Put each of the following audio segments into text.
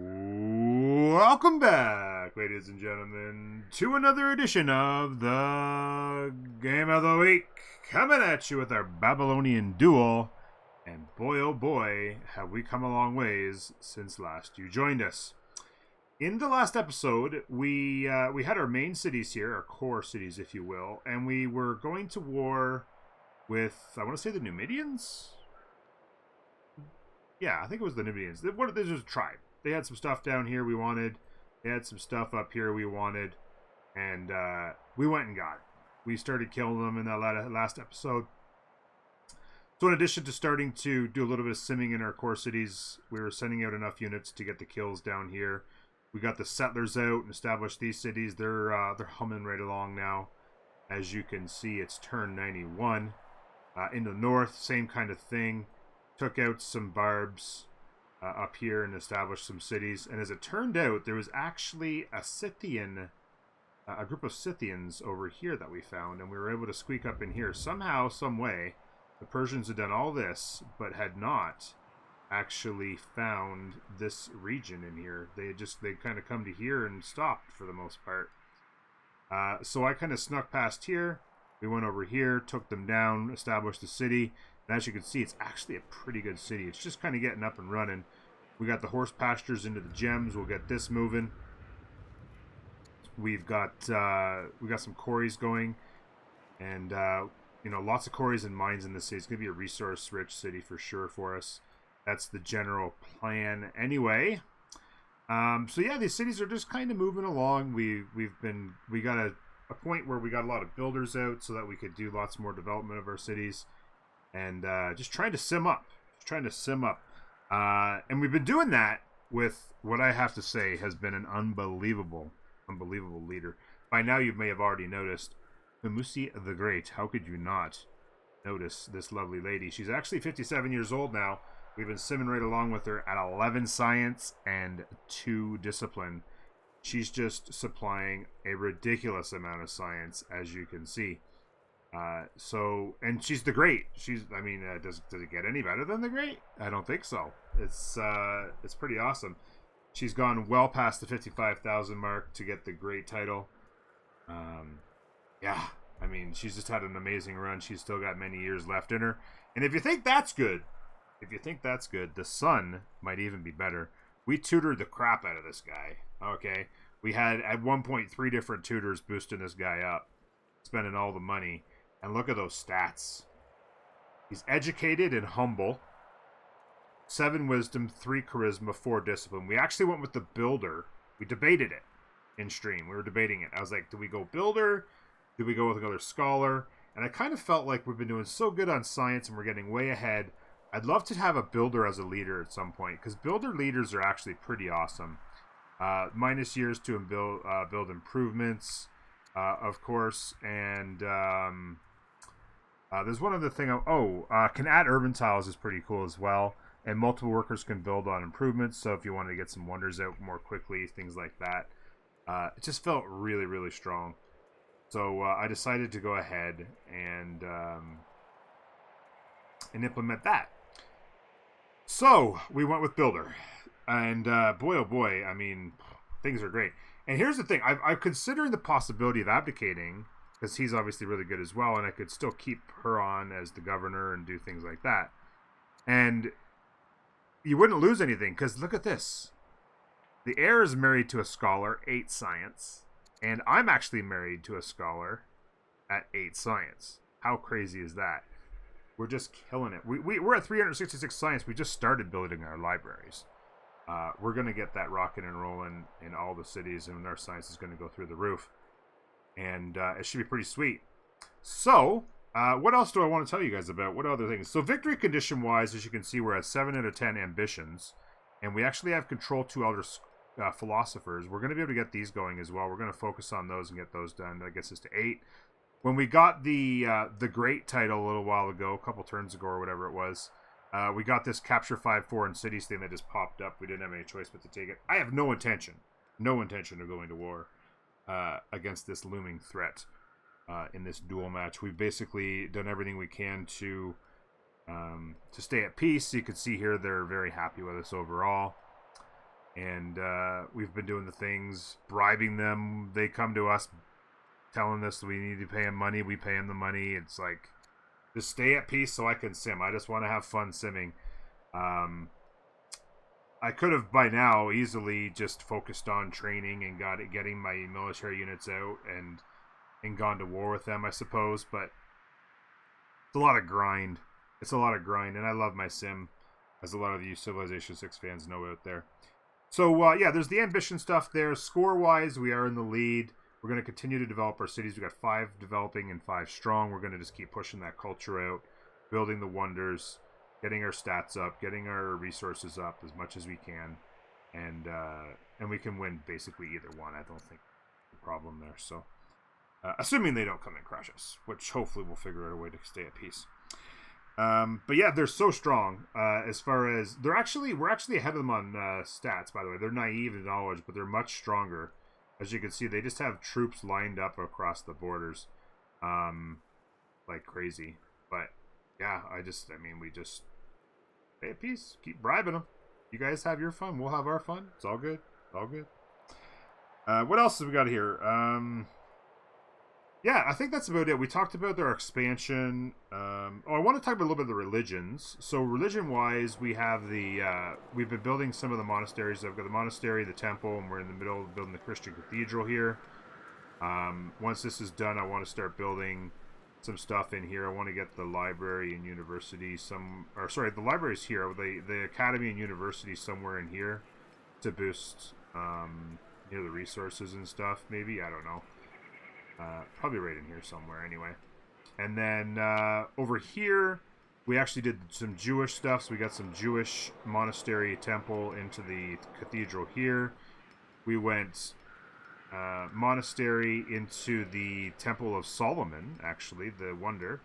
Welcome back, ladies and gentlemen, to another edition of the Game of the Week. Coming at you with our Babylonian Duel. And boy, oh boy, have we come a long ways since last you joined us. In the last episode, we had our main cities here, our core cities, if you will, and we were going to war with, I want to say the Numidians? Yeah, I think it was the Numidians. This was a tribe. They had some stuff down here we wanted. They had some stuff up here we wanted. And we went and got it. We started killing them in that last episode. So in addition to starting to do a little bit of simming in our core cities, we were sending out enough units to get the kills down here. We got the settlers out and established these cities. They're humming right along now. As you can see, it's turn 91. In the north, same kind of thing. Took out some barbs up here and established some cities. And as it turned out, there was actually a Scythian, a group of Scythians over here that we found, and we were able to squeak up in here somehow, some way. The Persians had done all this, but had not actually found this region in here. They kind of come to here and stopped for the most part. So I kind of snuck past here. We went over here, took them down, established the city. And as you can see, it's actually a pretty good city. It's just kind of getting up and running. We got the horse pastures into the gems. We'll get this moving. We got some quarries going, and lots of quarries and mines in this city. It's gonna be a resource-rich city for sure for us. That's the general plan, anyway. So yeah, these cities are just kind of moving along. We got a point where we got a lot of builders out so that we could do lots more development of our cities. And just trying to sim up. And we've been doing that with what I have to say has been an unbelievable leader. By now you may have already noticed Mumusi the Great. How could you not notice this lovely lady? She's actually 57 years old now. We've been simming right along with her at 11 science and 2 discipline. She's just supplying a ridiculous amount of science, as you can see. And she's the Great. Does it get any better than the Great? I don't think so. It's pretty awesome. She's gone well past the 55,000 mark to get the Great title. She's just had an amazing run. She's still got many years left in her. And if you think that's good, the son might even be better. We tutored the crap out of this guy. Okay, we had at one point 3 different tutors boosting this guy up, spending all the money. And look at those stats. He's educated and humble. 7 wisdom, 3 charisma, 4 discipline. We actually went with the builder. We debated it in stream. We were debating it. I was like, do we go builder? Do we go with another scholar? And I kind of felt like we've been doing so good on science and we're getting way ahead. I'd love to have a builder as a leader at some point, because builder leaders are actually pretty awesome. Minus years to build improvements, of course, and there's one other thing. Can add urban tiles is pretty cool as well, and multiple workers can build on improvements. So if you wanted to get some wonders out more quickly, things like that, it just felt really, really strong. So I decided to go ahead and implement that. So we went with builder, and boy, oh boy, things are great. And here's the thing: I'm considering the possibility of abdicating, because he's obviously really good as well, and I could still keep her on as the governor and do things like that. And you wouldn't lose anything, because look at this. The heir is married to a scholar, 8 science, and I'm actually married to a scholar at 8 science. How crazy is that? We're just killing it. We're at 366 science. We just started building our libraries. We're going to get that rocking and rolling in all the cities, and our science is going to go through the roof. And it should be pretty sweet. So, what else do I want to tell you guys about? What other things? So, victory condition-wise, as you can see, we're at 7 out of 10 ambitions. And we actually have control 2 elder philosophers. We're going to be able to get these going as well. We're going to focus on those and get those done. That gets us to 8. When we got the Great title a little while ago, a couple turns ago or whatever it was, we got this capture 5 foreign cities thing that just popped up. We didn't have any choice but to take it. I have no intention of going to war against this looming threat in this duel match. We've basically done everything we can to stay at peace. You can see here they're very happy with us overall. And we've been doing the things, bribing them. They come to us telling us we need to pay them money. We pay them the money. It's like, just stay at peace so I can sim. I just want to have fun simming. I could have by now easily just focused on training and getting my military units out and gone to war with them, I suppose. But it's a lot of grind. It's a lot of grind, and I love my sim, as a lot of you Civilization 6 fans know out there. So, yeah, there's the ambition stuff there. Score-wise, we are in the lead. We're going to continue to develop our cities. We've got 5 developing and 5 strong. We're going to just keep pushing that culture out, building the wonders, getting our stats up, getting our resources up as much as we can. And we can win basically either one. I don't think there's a problem there. So, assuming they don't come and crush us, which hopefully we'll figure out a way to stay at peace. But yeah, they're so strong. As far as we're actually ahead of them on stats. By the way, they're naive in knowledge, but they're much stronger. As you can see, they just have troops lined up across the borders, like crazy. But yeah, we just stay at peace. Keep bribing them. You guys have your fun. We'll have our fun. It's all good. All good. What else have we got here? Yeah, I think that's about it. We talked about their expansion. I want to talk about a little bit of the religions. So religion-wise, we have we've been building some of the monasteries. I've got the monastery, the temple, and we're in the middle of building the Christian cathedral here. Once this is done, I want to start building some stuff in here. I want to get the library and university the library's here. The academy and university somewhere in here to boost the resources and stuff. Maybe, I don't know. Probably right in here somewhere anyway. And then over here, we actually did some Jewish stuff. So we got some Jewish monastery temple into the cathedral here. We went monastery into the Temple of Solomon, actually, the wonder.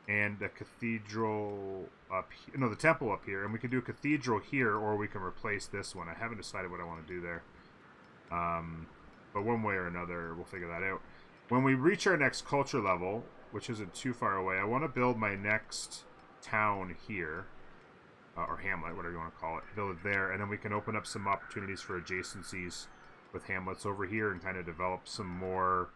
And a cathedral the temple up here. And we can do a cathedral here, or we can replace this one. I haven't decided what I want to do there. But one way or another, we'll figure that out. When we reach our next culture level, which isn't too far away, I want to build my next town here, or hamlet, whatever you want to call it. Build it there, and then we can open up some opportunities for adjacencies with hamlets over here and kind of develop some more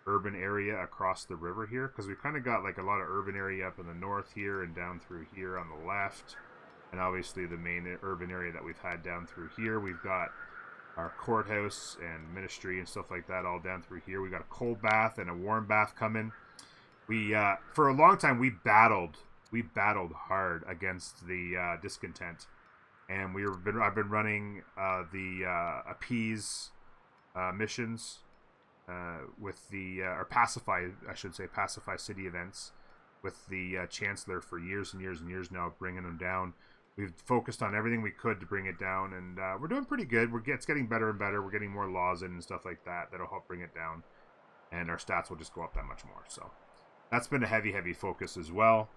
urban area across the river here, because we've kind of got like a lot of urban area up in the north here and down through here on the left, and obviously the main urban area that we've had down through here. We've got our courthouse and ministry and stuff like that all down through here. We got a cold bath and a warm bath coming. We for a long time we battled hard against the discontent, and I've been running the appease missions with the or pacify city events with the chancellor for years and years and years now, bringing them down. We've focused on everything we could to bring it down, and we're doing pretty good. It's getting better and better. We're getting more laws in and stuff like that that'll help bring it down, and our stats will just go up that much more. So that's been a heavy focus as well.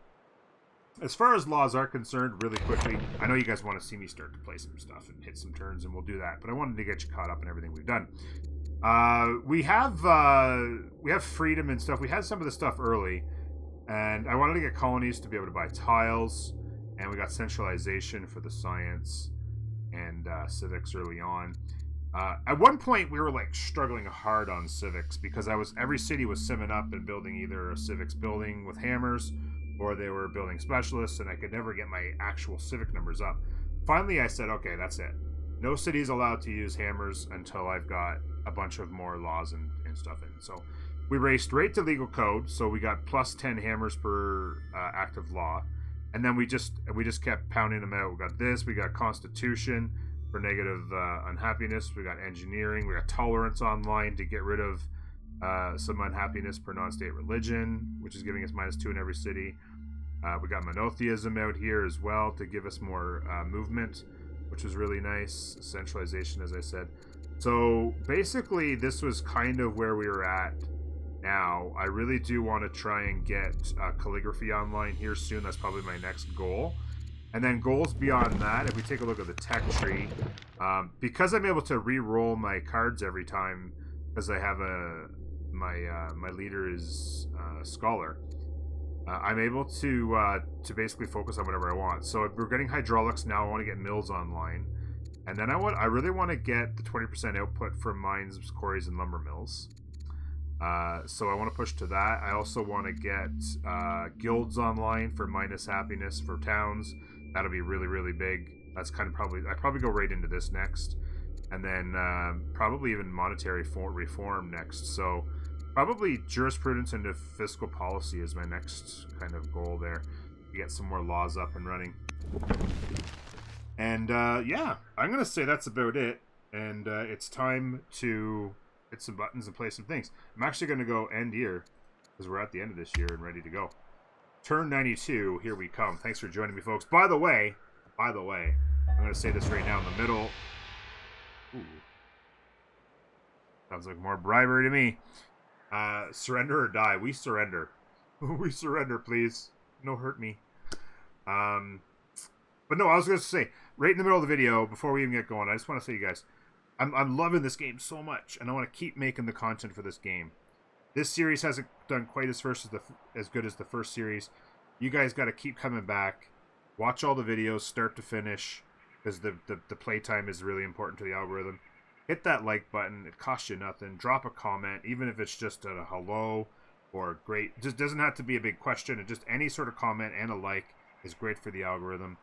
As far as laws are concerned, really quickly, I know you guys want to see me start to play some stuff and hit some turns, and we'll do that. But I wanted to get you caught up in everything we've done. We have freedom and stuff. We had some of the stuff early, and I wanted to get colonies to be able to buy tiles. And we got centralization for the science and civics early on. At one point, we were like struggling hard on civics because every city was simming up and building either a civics building with hammers, or they were building specialists, and I could never get my actual civic numbers up. Finally, I said, okay, that's it. No city is allowed to use hammers until I've got a bunch of more laws and stuff in. So we raced right to legal code, so we got plus 10 hammers per active law. And then we just kept pounding them out. We got this. We got Constitution for negative unhappiness. We got engineering. We got tolerance online to get rid of some unhappiness per non-state religion, which is giving us -2 in every city. We got monotheism out here as well to give us more movement, which was really nice. Centralization, as I said. So basically, this was kind of where we were at. Now, I really do want to try and get calligraphy online here soon. That's probably my next goal. And then goals beyond that, if we take a look at the tech tree, because I'm able to re-roll my cards every time, because I have my leader is scholar, I'm able to basically focus on whatever I want. So if we're getting hydraulics now, I want to get mills online. And then I really want to get the 20% output from mines, quarries, and lumber mills. So I want to push to that. I also want to get guilds online for minus happiness for towns. That'll be really, really big. That's kind of I probably go right into this next. And then probably even monetary reform next. So probably jurisprudence into fiscal policy is my next kind of goal there. To get some more laws up and running. And yeah, I'm going to say that's about it. And it's time to hit some buttons and play some things. I'm actually going to go end year because we're at the end of this year and ready to go. Turn 92, here we come. Thanks for joining me, folks. By the way, I'm going to say this right now in the middle. Ooh. Sounds like more bribery to me. Surrender or die. We surrender. We surrender, please. No hurt me. But no, I was going to say, right in the middle of the video, before we even get going, I just want to say to you guys, I'm loving this game so much, and I want to keep making the content for this game. This series hasn't done quite as good as the first series. You guys got to keep coming back. Watch all the videos, start to finish, because the playtime is really important to the algorithm. Hit that like button. It costs you nothing. Drop a comment, even if it's just a hello or great. It just doesn't have to be a big question. Just any sort of comment and a like is great for the algorithm.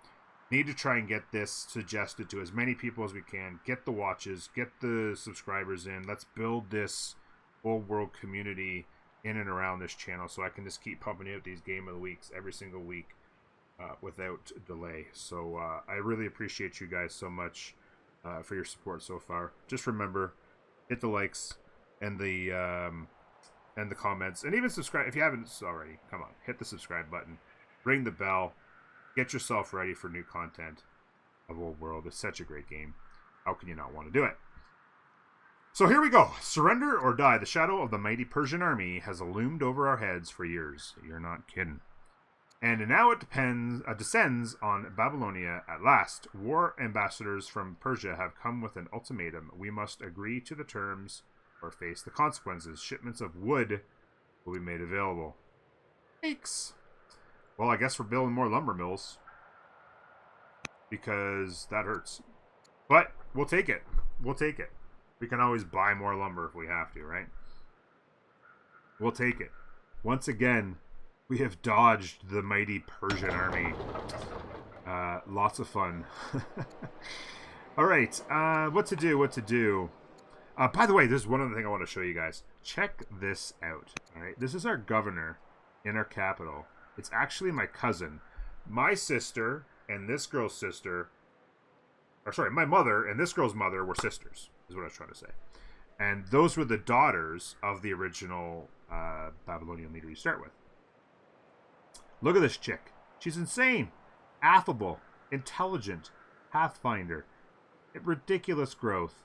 Need to try and get this suggested to as many people as we can. Get the watches, get the subscribers in. Let's build this old world community in and around this channel so I can just keep pumping out these Game of the Weeks every single week without delay. So I really appreciate you guys so much for your support so far. Just remember, hit the likes and the comments, and even subscribe if you haven't already. Come on, hit the subscribe button, ring the bell. Get yourself ready for new content of Old World. It's such a great game. How can you not want to do it? So here we go. Surrender or die. The shadow of the mighty Persian army has loomed over our heads for years. You're not kidding. And now it descends on Babylonia at last. War ambassadors from Persia have come with an ultimatum. We must agree to the terms or face the consequences. Shipments of wood will be made available. Thanks. Well, I guess we're building more lumber mills. Because that hurts. But we'll take it. We'll take it. We can always buy more lumber if we have to, right? We'll take it. Once again, we have dodged the mighty Persian army. Lots of fun. Alright, what to do? By the way, there's one other thing I want to show you guys. Check this out. Alright, this is our governor in our capital. It's actually my cousin. My sister and this girl's sister, or sorry, my mother and this girl's mother were sisters, is what I was trying to say. And those were the daughters of the original Babylonian leader you start with. Look at this chick. She's insane. Affable. Intelligent. Pathfinder. Ridiculous growth.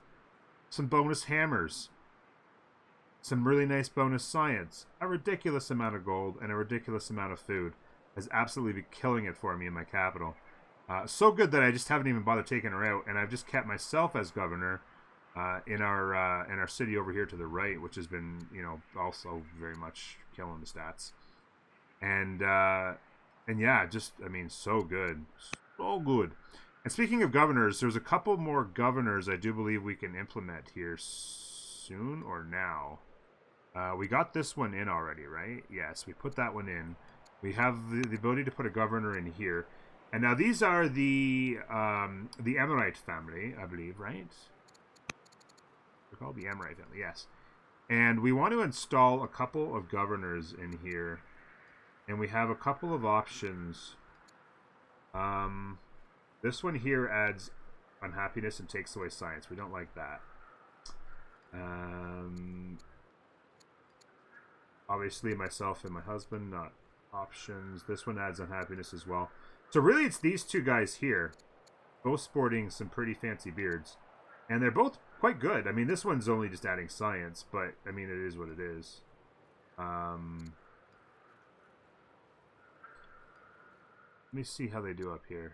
Some bonus hammers. Some really nice bonus science, a ridiculous amount of gold, and a ridiculous amount of food. Has absolutely been killing it for me in my capital. So good that I just haven't even bothered taking her out, and I've just kept myself as governor in our city over here to the right, which has been, you know, also very much killing the stats. And yeah, just, I mean, so good. So good. And speaking of governors, there's a couple more governors I do believe we can implement here soon or now. We got this one in already, right? Yes, we put that one in. We have the ability to put a governor in here. And now these are the Amorite family, I believe, right? They're called the Amorite family, yes. And we want to install a couple of governors in here. And we have a couple of options. This one here adds unhappiness and takes away science. We don't like that. Obviously myself and my husband, not options. This one adds unhappiness as well. So really it's these two guys here, both sporting some pretty fancy beards, and they're both quite good. I mean, this one's only just adding science, but I mean, it is what it is. Let me see how they do up here.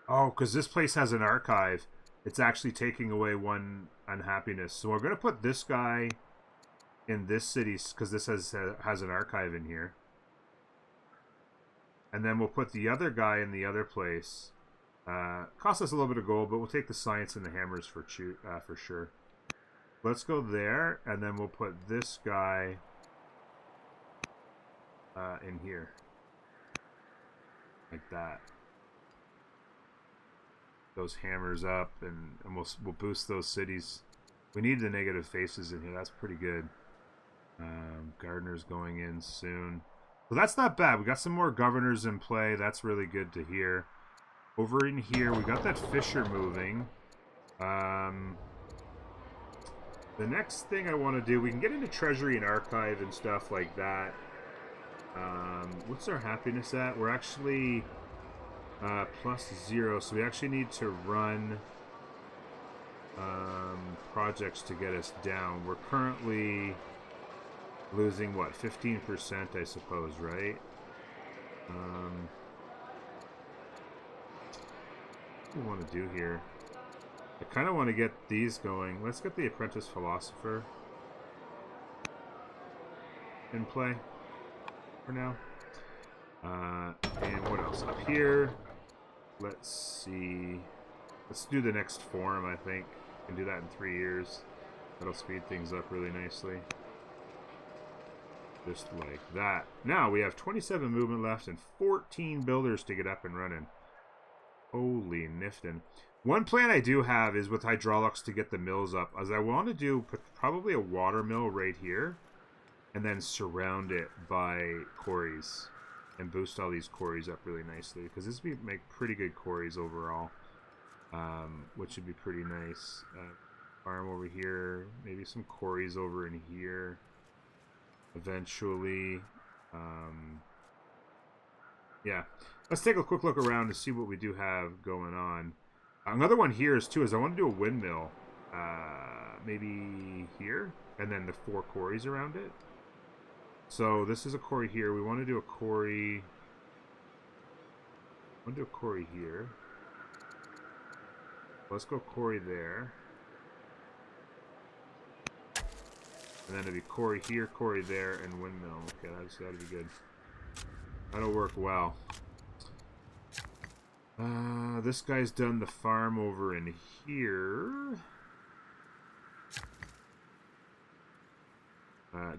Oh, because this place has an archive. It's actually taking away one unhappiness. So we're going to put this guy in this city because this has an archive in here. And then we'll put the other guy in the other place. Cost us a little bit of gold, but we'll take the science and the hammers for sure. Let's go there, and then we'll put this guy in here. Like that. Those hammers up, and we'll boost those cities. We need the negative faces in here. That's pretty good. Gardener's going in soon. So that's not bad. We got some more governors in play. That's really good to hear. Over in here, we got that fisher moving. The next thing I want to do, we can get into treasury and archive and stuff like that. What's our happiness at? We're actually +0, so we actually need to run projects to get us down. We're currently losing, what, 15%, I suppose, right? What do we want to do here? I kind of want to get these going. Let's get the apprentice philosopher in play for now. And what else? Up here, let's see. Let's do the next forum, I think. We can do that in 3 years. That'll speed things up really nicely. Just like that. Now we have 27 movement left and 14 builders to get up and running. Holy niftin'. One plan I do have is with hydraulics to get the mills up, as I want to do probably a water mill right here, and then surround it by quarries, and boost all these quarries up really nicely, because this would make pretty good quarries overall, which would be pretty nice. Farm over here, maybe some quarries over in here. Eventually, yeah. Let's take a quick look around to see what we do have going on. Another one here is I want to do a windmill, maybe here, and then the 4 quarries around it. So this is a quarry here. We want to do a quarry. I want to do a quarry here. Let's go quarry there. And then it'd be quarry here, quarry there, and windmill. Okay, that'd be good. That'll work well. This guy's done the farm over in here.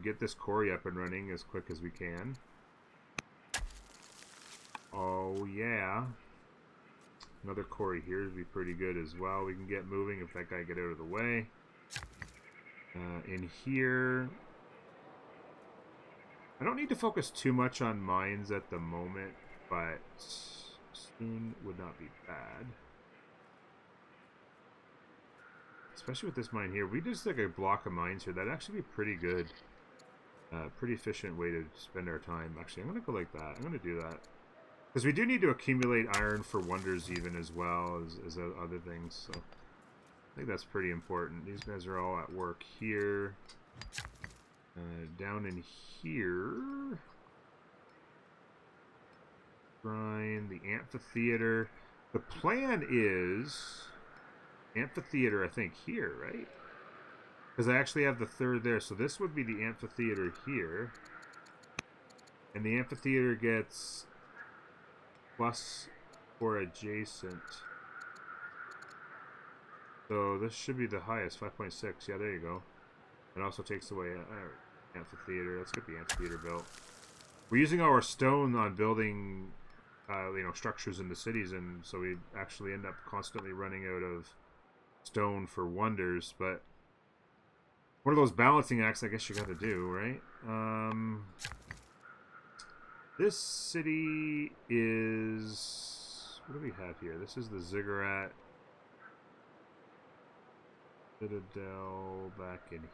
Get this quarry up and running as quick as we can. Oh, yeah. Another quarry here would be pretty good as well. We can get moving if that guy get out of the way. In here, I don't need to focus too much on mines at the moment, but soon would not be bad. Especially with this mine here. We just like a block of mines here. That'd actually be pretty good. Pretty efficient way to spend our time. Actually, I'm going to go like that. I'm going to do that. Because we do need to accumulate iron for wonders even as well as other things. So I think that's pretty important. These guys are all at work here. Down in here. Shrine, the amphitheater. The plan is amphitheater, I think, here, right? Because I actually have the 3rd there. So this would be the amphitheater here. And the amphitheater gets plus for adjacent. So this should be the highest, 5.6. Yeah, there you go. It also takes away amphitheater. Let's get the amphitheater built. We're using our stone on building, structures in the cities, and so we actually end up constantly running out of stone for wonders. But one of those balancing acts, I guess you got to do, right? This city is... What do we have here? This is the Ziggurat. Citadel back in here.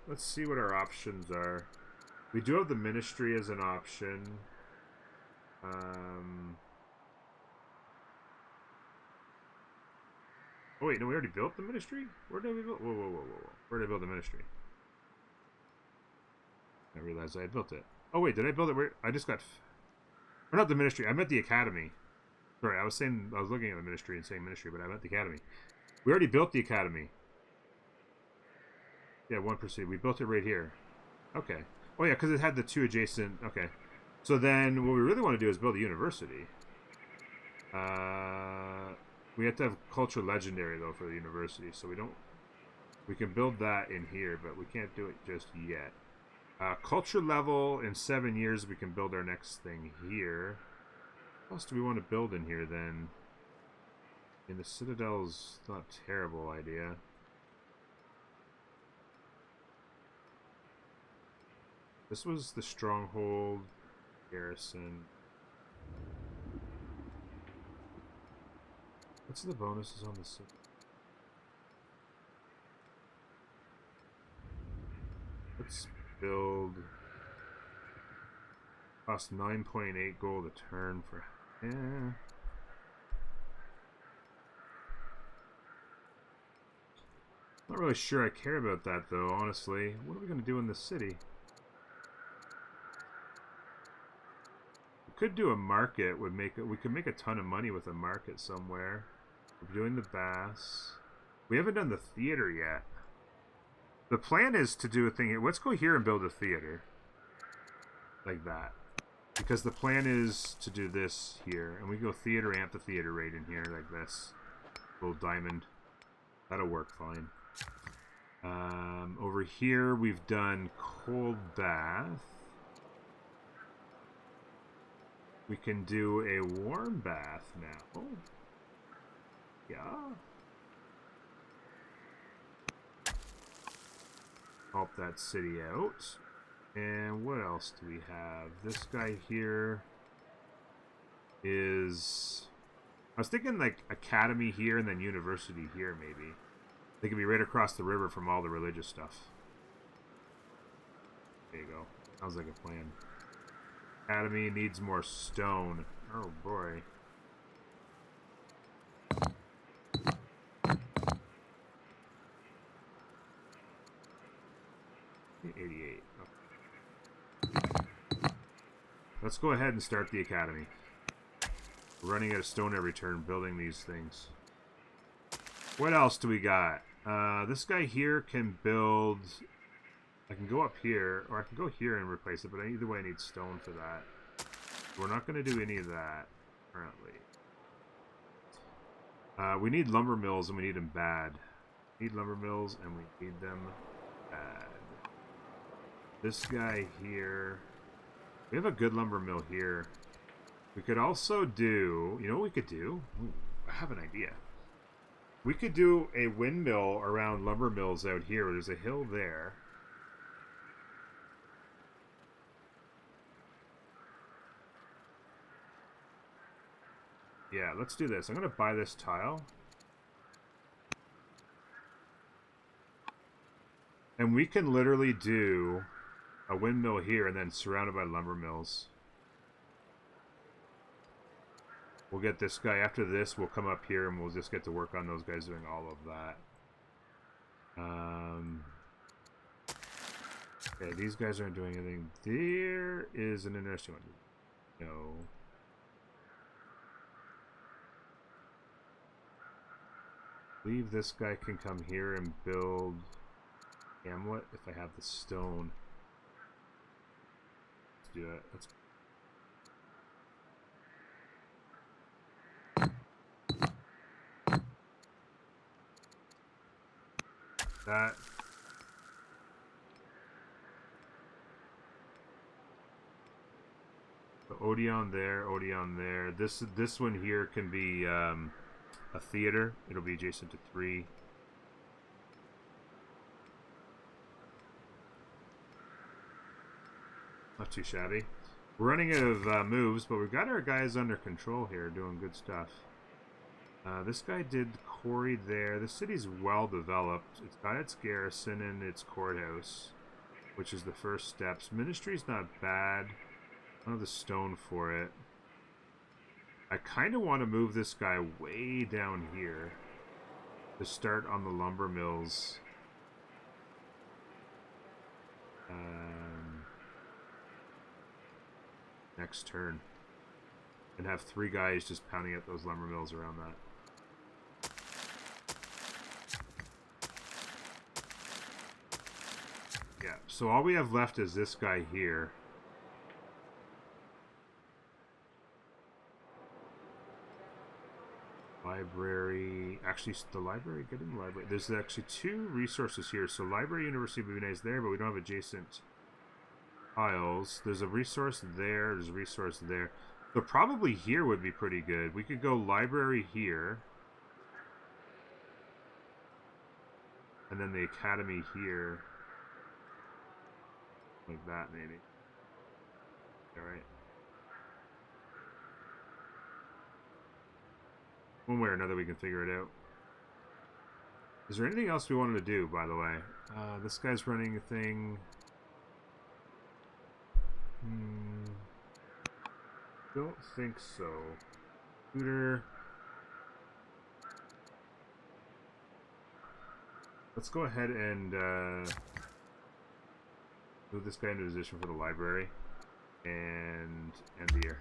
Let's see what our options are. We do have the ministry as an option. Oh wait, no, we already built the ministry? Where did we build? Whoa. Where did I build the ministry? I realized I had built it. Oh wait, did I build it? Where I just got... Or not the ministry, I meant the academy. Sorry, I was looking at the ministry and saying ministry, but I meant the academy. We already built the academy. Yeah, 1%. We built it right here. Okay. Oh yeah, because it had the two adjacent. Okay. So then, what we really want to do is build a university. We have to have culture legendary though for the university, so we don't. We can build that in here, but we can't do it just yet. Culture level in 7 years, we can build our next thing here. What else do we want to build in here then? In the Citadel's not a terrible idea. This was the stronghold garrison. What's the bonuses on the city? Let's build. Cost 9.8 gold a turn for. Yeah. Not really sure I care about that though, honestly. What are we going to do in the city? We could do a market. We could make a ton of money with a market somewhere. We're doing the baths. We haven't done the theater yet. The plan is to do a thing here. Let's go here and build a theater. Like that. Because the plan is to do this here. And we go theater, amphitheater right in here like this. Little diamond. That'll work fine. Over here we've done cold bath. We can do a warm bath now. Yeah. Help that city out. And what else do we have? This guy here is... I was thinking like academy here and then university here maybe. They could be right across the river from all the religious stuff. There you go. Sounds like a plan. Academy needs more stone. Oh boy. $88. Okay. Let's go ahead and start the academy. We're running out of stone every turn building these things. What else do we got? This guy here can build... I can go up here, or I can go here and replace it, but either way I need stone for that. We're not going to do any of that, currently. We need lumber mills, and we need them bad. We need lumber mills, and we need them bad. This guy here... We have a good lumber mill here. We could also do... You know what we could do? Ooh, I have an idea. We could do a windmill around lumber mills out here. There's a hill there. Yeah, let's do this. I'm going to buy this tile. And we can literally do a windmill here and then surrounded by lumber mills. We'll get this guy. After this, we'll come up here and we'll just get to work on those guys doing all of that. Okay, these guys aren't doing anything. There is an interesting one. No. I believe this guy can come here and build Hamlet if I have the stone. Let's do it. Let's that. So Odeon there, Odeon there. This one here can be a theater. It'll be adjacent to 3. Not too shabby. We're running out of moves, but we've got our guys under control here, doing good stuff. This guy did quarry there. The city's well developed. It's got its garrison and its courthouse, which is the first steps. Ministry's not bad. I don't have the stone for it. I kind of want to move this guy way down here to start on the lumber mills. Next turn. And have 3 guys just pounding at those lumber mills around that. Yeah, so all we have left is this guy here. Library. Actually, the library. Get in the library. There's actually 2 resources here. So library, University of Babylonian is there, but we don't have adjacent tiles. There's a resource there. There's a resource there. So probably here would be pretty good. We could go library here. And then the academy here. Like that, maybe. Alright. One way or another, we can figure it out. Is there anything else we wanted to do, by the way? This guy's running a thing. Don't think so. Tutor. Let's go ahead and move this guy into position for the library and end the year.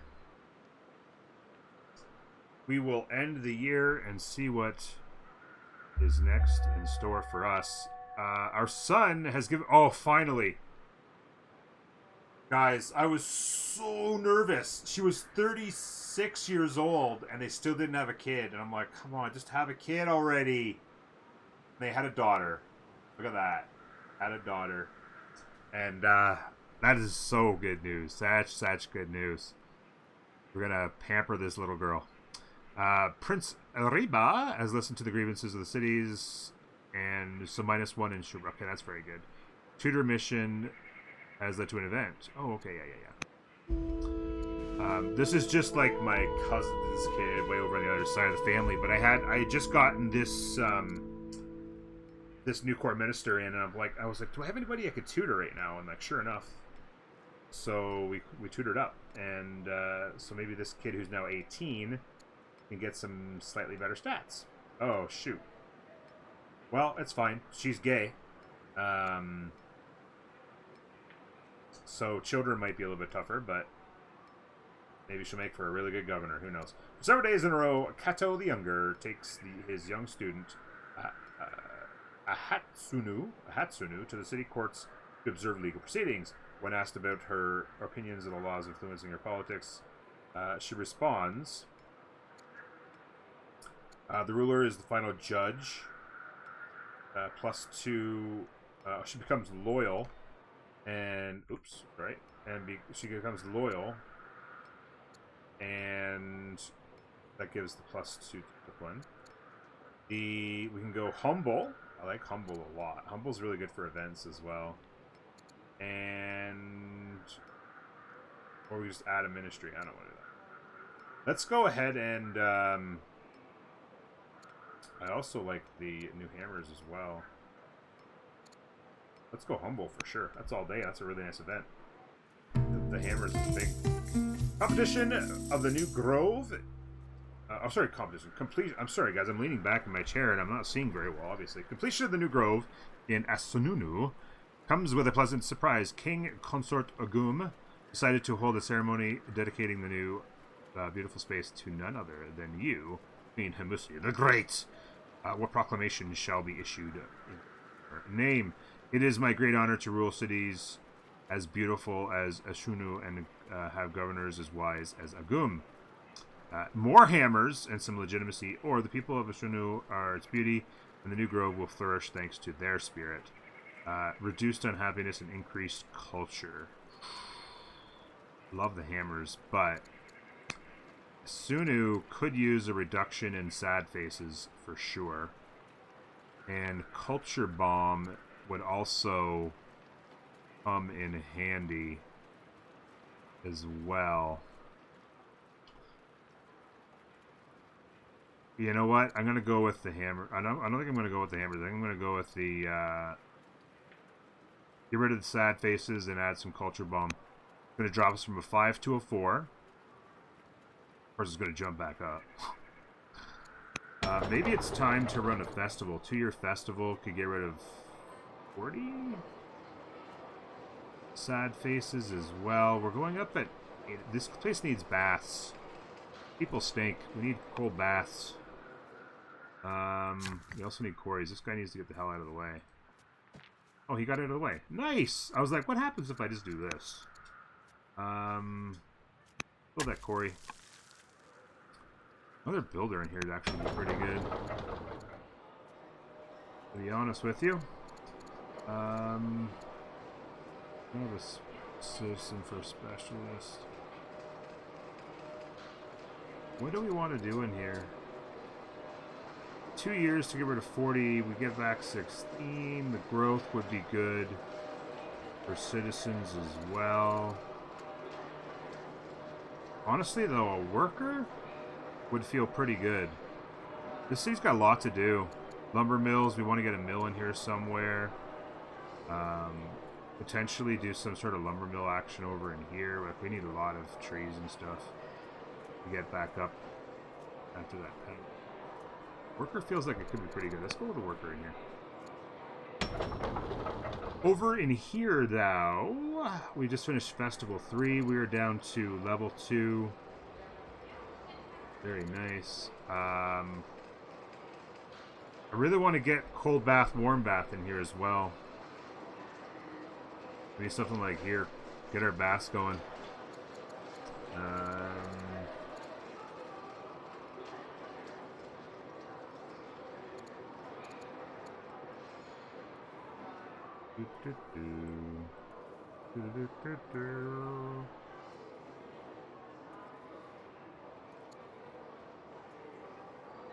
We will end the year and see what is next in store for us. Our son has given... Oh, finally. Guys, I was so nervous. She was 36 years old, and they still didn't have a kid. And I'm like, come on, just have a kid already. They had a daughter. Look at that. Had a daughter. And that is so good news. Such good news. We're going to pamper this little girl. Prince Riba has listened to the grievances of the cities, and so -1 in Shubra. Okay, that's very good. Tutor mission has led to an event. Oh, okay, yeah. This is just like my cousin's kid way over on the other side of the family, but I had just gotten this this new court minister in, and I was like, do I have anybody I could tutor right now? And like, sure enough, so we tutored up, and so maybe this kid who's now 18 can get some slightly better stats. Oh, shoot. Well, it's fine. She's gay. So children might be a little bit tougher, but maybe she'll make for a really good governor. Who knows? For several days in a row, Kato the Younger takes his young student, Ahatsunu, to the city courts to observe legal proceedings. When asked about her opinions on the laws influencing her politics, she responds... the ruler is the final judge. +2. She becomes loyal, and she becomes loyal, and that gives the +2 discipline. We can go humble. I like humble a lot. Humble's really good for events as well, or we just add a ministry. I don't want to do that. Let's go ahead and. I also like the new hammers as well. Let's go humble for sure. That's all day. That's a really nice event. The hammers is big. Competition of the new grove. Competition. Completion. I'm sorry, guys. I'm leaning back in my chair and I'm not seeing very well, obviously. Completion of the new grove in Asununu comes with a pleasant surprise. King Consort Ogum decided to hold a ceremony dedicating the new beautiful space to none other than you, Queen Hamusi the Great. What proclamation shall be issued in her name? It is my great honor to rule cities as beautiful as Ashunu and have governors as wise as Agum. More hammers and some legitimacy, or the people of Ashunu are its beauty, and the new grove will flourish thanks to their spirit. Reduced unhappiness and increased culture. Love the hammers, but Sunu could use a reduction in sad faces for sure. And Culture Bomb would also come in handy as well. You know what? I'm going to go with the hammer. I don't think I'm going to go with the hammers. I think I'm going to go with the... get rid of the sad faces and add some Culture Bomb. Going to drop us from a 5 to a 4. Of course, it's going to jump back up. Maybe it's time to run a festival. 2-year festival could get rid of 40 sad faces as well. We're going up at... This place needs baths. People stink. We need cold baths. We also need quarries. This guy needs to get the hell out of the way. Oh, he got it out of the way. Nice! I was like, what happens if I just do this? Build that quarry. Another builder in here is actually pretty good. To be honest with you. I have a citizen for a specialist. What do we want to do in here? 2 years to get rid of 40. We get back 16. The growth would be good for citizens as well. Honestly, though, a worker would feel pretty good. This city's got a lot to do. Lumber mills. We want to get a mill in here somewhere. Potentially do some sort of lumber mill action over in here. Like, we need a lot of trees and stuff to get back up after that pen. Worker feels like it could be pretty good. Let's go with a worker in here. Over in here, though, we just finished Festival 3. We are down to level 2. Very nice. I really want to get cold bath, warm bath in here as well. Maybe something like here. Get our baths going.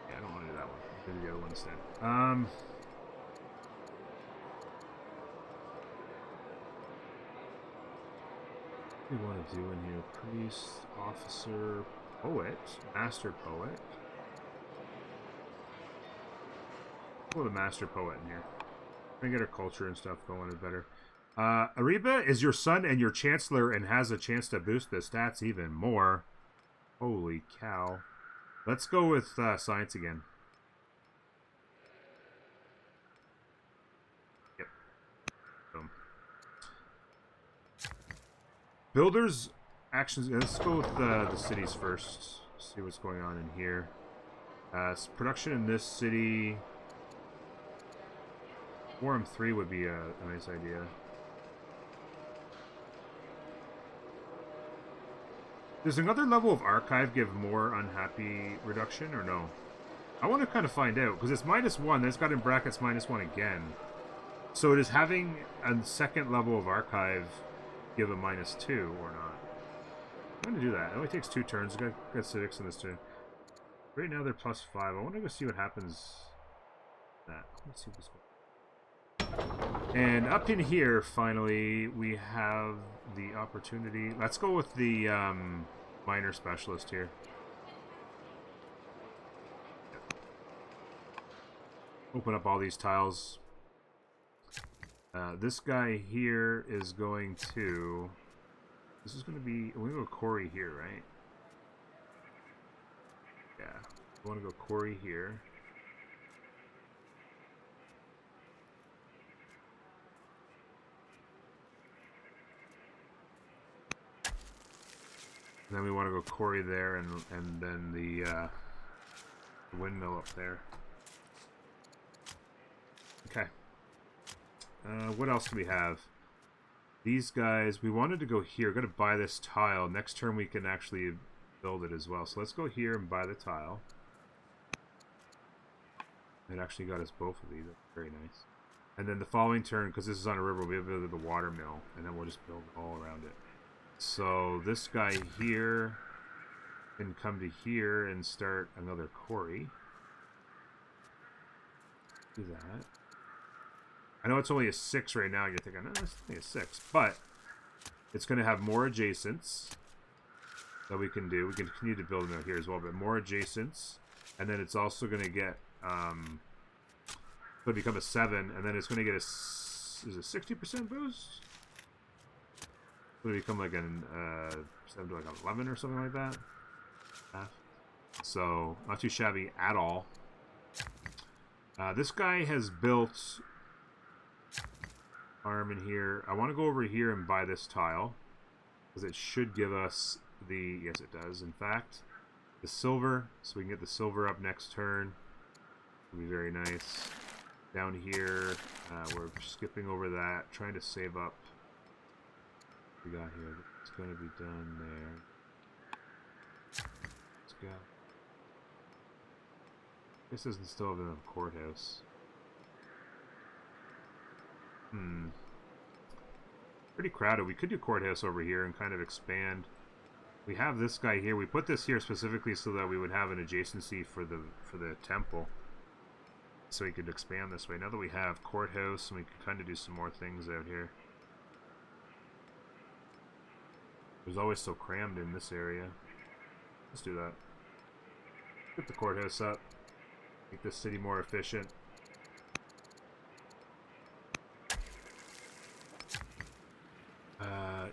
Yeah, I don't want to do that one. Do the other one instead. What do we want to do in here? Priest, officer, poet, master poet. We'll put a master poet in here. Try and get our culture and stuff going a better. Ariba is your son and your chancellor and has a chance to boost the stats even more. Holy cow. Let's go with science again. Yep. Boom. Builders actions. Let's go with the cities first. See what's going on in here. Production in this city. Forum 3 would be a nice idea. Does another level of archive give more unhappy reduction or no? I want to kind of find out because it's -1. Then it's got in brackets -1 again. So does having a second level of archive give a -2 or not? I'm going to do that. It only takes 2 turns. Got civics in this turn. Right now they're +5. I want to go see what happens. Let's see what's going on. And up in here, finally, we have the opportunity. Let's go with the minor specialist here. Open up all these tiles. This guy here is going to... This is going to be... We're going to go Corey here, right? Yeah. We want to go Corey here. And then we want to go Corey there, and then the windmill up there. Okay. What else do we have? These guys, we wanted to go here. Got to buy this tile. Next turn we can actually build it as well. So let's go here and buy the tile. It actually got us both of these. That's very nice. And then the following turn, because this is on a river, we'll be able to do the water mill, and then we'll just build all around it. So this guy here can come to here and start another quarry. Do that. I know it's only a 6 right now. You're thinking, no, it's only a 6. But it's going to have more adjacents that we can do. We can continue to build them out here as well, but more adjacents. And then it's also going to get... it'll become a 7, and then it's going to get a... Is it 60% boost? It's going to become like an 7 to like 11 or something like that. So, not too shabby at all. This guy has built farm in here. I want to go over here and buy this tile, because it should give us the... Yes, it does, in fact. The silver, so we can get the silver up next turn. It'll be very nice. Down here, we're skipping over that, trying to save up. What we got here? It's going to be done there. Let's go. This doesn't still have enough courthouse. Pretty crowded. We could do courthouse over here and kind of expand. We have this guy here. We put this here specifically so that we would have an adjacency for the temple. So we could expand this way. Now that we have courthouse, and we can kind of do some more things out here. It was always so crammed in this area. Let's do that. Get the courthouse up. Make this city more efficient.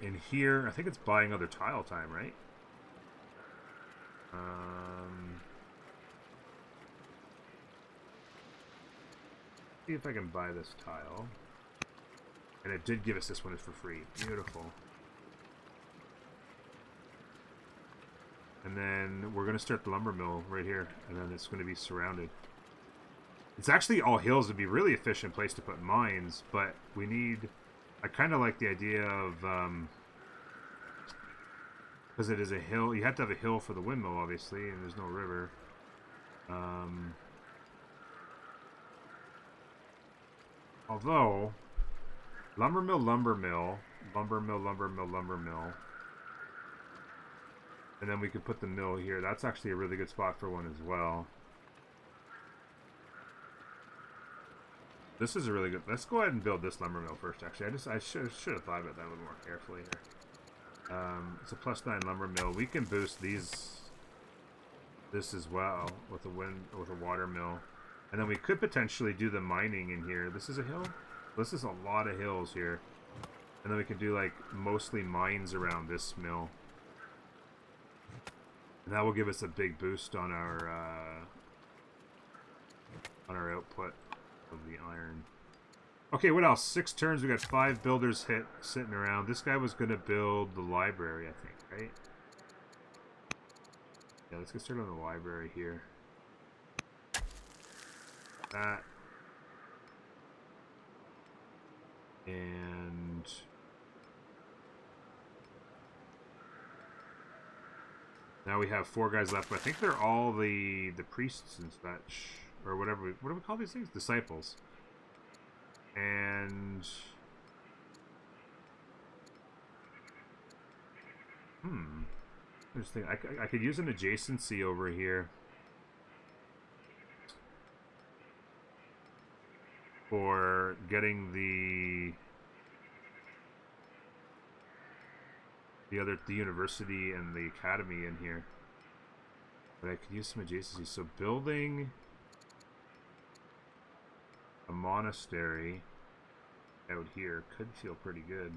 In here, I think it's buying other tile time, right? See if I can buy this tile. And it did give us this one for free. Beautiful. And then we're going to start the lumber mill right here. And then it's going to be surrounded. It's actually all hills. It'd be a really efficient place to put mines. But we need... I kind of like the idea of... because it is a hill. You have to have a hill for the windmill, obviously. And there's no river. Although... lumber mill, lumber mill. Lumber mill, lumber mill, lumber mill. And then we could put the mill here. That's actually a really good spot for one as well. This is a really good... let's go ahead and build this lumber mill first, actually. I should have thought about that a little more carefully here. It's a +9 lumber mill. We can boost this as well with a water mill. And then we could potentially do the mining in here. This is a hill? This is a lot of hills here. And then we could do like mostly mines around this mill. And that will give us a big boost on our output of the iron. Okay, what else? 6 turns. We got 5 builders sitting around. This guy was going to build the library, I think, right? Yeah, let's get started on the library here. That. And... now we have 4 guys left, but I think they're all the priests and such, or whatever. What do we call these things? Disciples. And interesting. I could use an adjacency over here for getting the university and the academy in here. But I could use some adjacencies. So building a monastery out here could feel pretty good.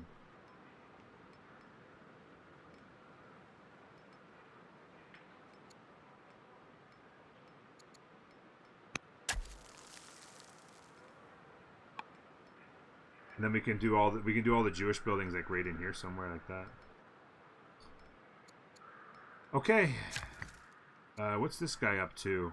And then we can do all the Jewish buildings like right in here somewhere like that. Okay. What's this guy up to?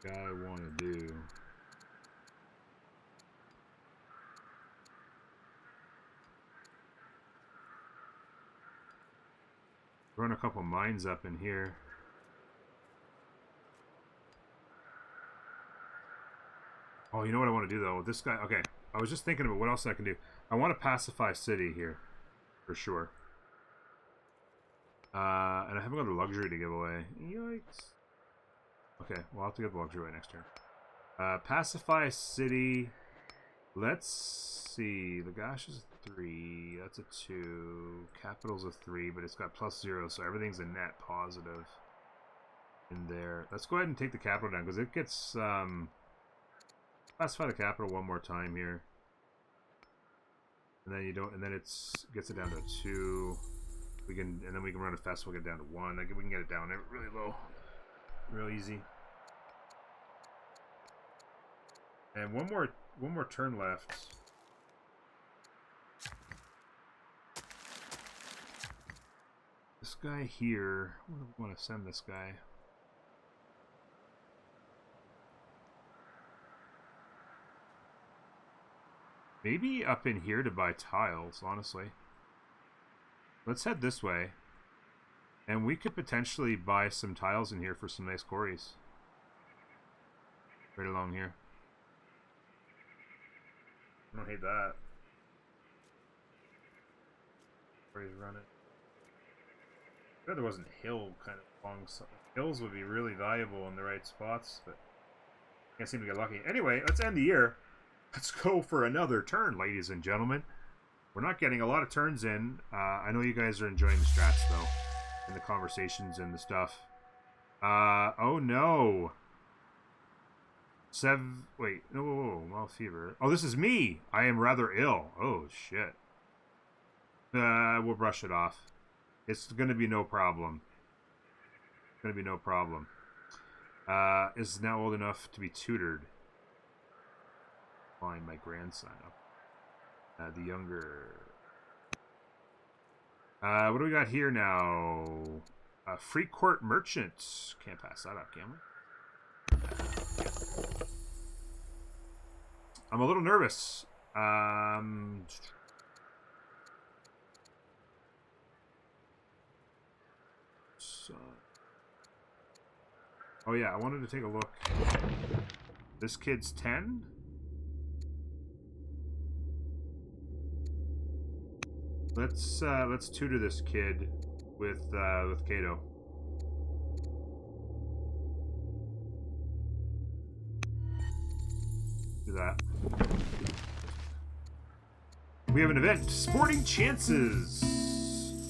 Guy want to do? Run a couple mines up in here. Oh, you know what I want to do though? This guy. Okay, I was just thinking about what else I can do. I want to pacify city here, for sure. And I haven't got a luxury to give away. Yikes. Okay, we'll have to get the luxury right next turn. Pacify city. Let's see. Lagash is a 3. That's a 2. Capital's a 3, but it's got +0, so everything's a net positive in there. Let's go ahead and take the capital down because it gets. Pacify the capital one more time here, and then you don't, and then gets it down to 2. We can, and then we can run a festival, get it down to 1. Like we can get it down really low, real easy. And one more turn left. This guy here. Where do we want to send this guy? Maybe up in here to buy tiles, honestly. Let's head this way. And we could potentially buy some tiles in here for some nice quarries. Right along here. I don't hate that. Quarries running. I bet there wasn't hill kind of long. Hills would be really valuable in the right spots, but can't seem to get lucky. Anyway, let's end the year. Let's go for another turn, ladies and gentlemen. We're not getting a lot of turns in. I know you guys are enjoying the strats, though. And the conversations and the stuff. Oh, no. Wait. No, whoa. Fever. Oh, this is me. I am rather ill. Oh, shit. We'll brush it off. It's going to be no problem. It's going to be no problem. Is now old enough to be tutored. Line my grandson up. The younger. What do we got here now? Free court merchant. Can't pass that up, can we? I'm a little nervous. Oh yeah, I wanted to take a look. This kid's 10. Let's tutor this kid with Cato. Do that. We have an event, Sporting Chances.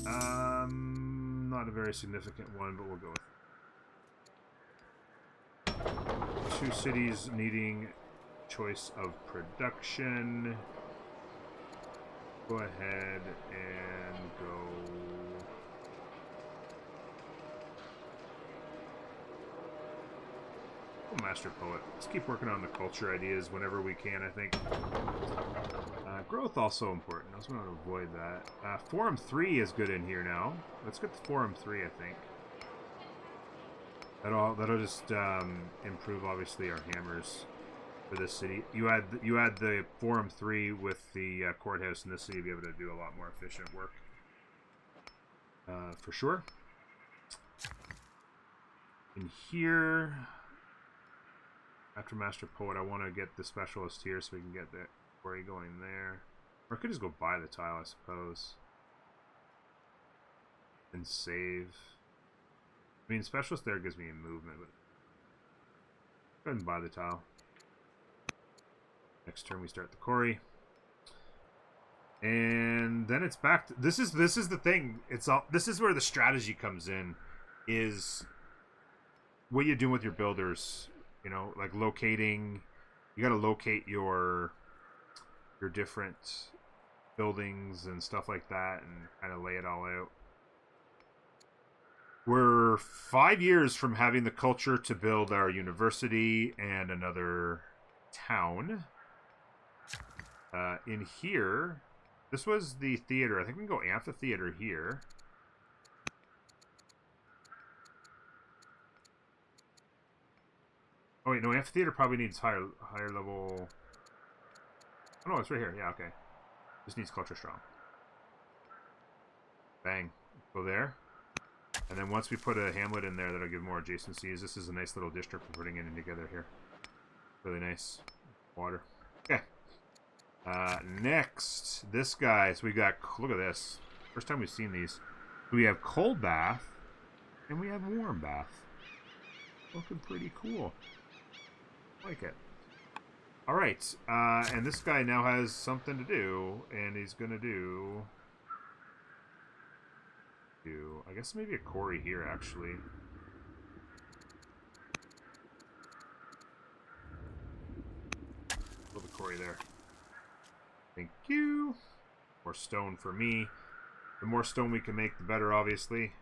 Not a very significant one, but we'll go with 2 cities needing choice of production. Go ahead and go. Oh, Master Poet. Let's keep working on the culture ideas whenever we can, I think. Growth also important. I was going to avoid that. Forum 3 is good in here now. Let's get the Forum 3, I think. That'll just improve, obviously, our hammers. For this city, you add the Forum 3 with the courthouse in this city to be able to do a lot more efficient work, for sure. In here, after Master Poet, I want to get the specialist here so we can get the quarry going there, or I could just go buy the tile, I suppose, and save. I mean, specialist there gives me a movement, but go ahead and buy the tile. Next turn we start the quarry, and then it's back to, this is the thing. This is where the strategy comes in, is what you do with your builders. You know, like locating. You got to locate your different buildings and stuff like that, and kind of lay it all out. We're 5 years from having the culture to build our university and another town. In here, this was the theater. I think we can go amphitheater here. Oh wait, no, amphitheater probably needs higher level. Oh no, it's right here. Yeah, okay. This needs culture strong. Bang. Go there. And then once we put a hamlet in there, that'll give more adjacencies. This is a nice little district we're putting in together here. Really nice. Water. Okay. Next, this guy. So we got, look at this. First time we've seen these. We have cold bath, and we have warm bath. Looking pretty cool. Like it. Alright, and this guy now has something to do, and he's gonna do... I guess maybe a quarry here, actually. Build a quarry there. Thank you. More stone for me. The more stone we can make, the better, obviously.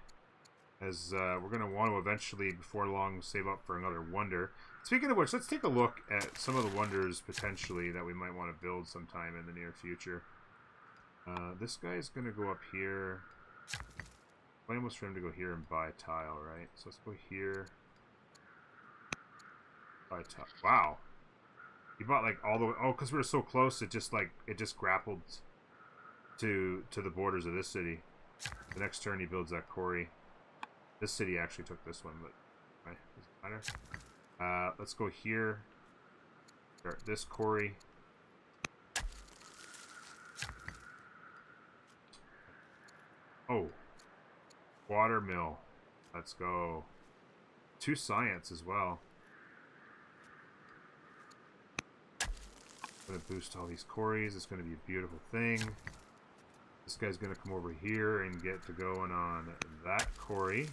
As we're going to want to eventually, before long, save up for another wonder. Speaking of which, let's take a look at some of the wonders, potentially, that we might want to build sometime in the near future. This guy is going to go up here. Plan was for him to go here and buy a tile, right? So let's go here. Buy a tile. Wow. He bought like all the way. Oh, because we were so close, it just grappled to the borders of this city. The next turn he builds that quarry. This city actually took this one, but right, doesn't matter. Let's go here. Start this quarry. Oh, water mill. Let's go. 2 science as well. Gonna boost all these quarries. It's gonna be a beautiful thing. This guy's gonna come over here and get to going on that quarry.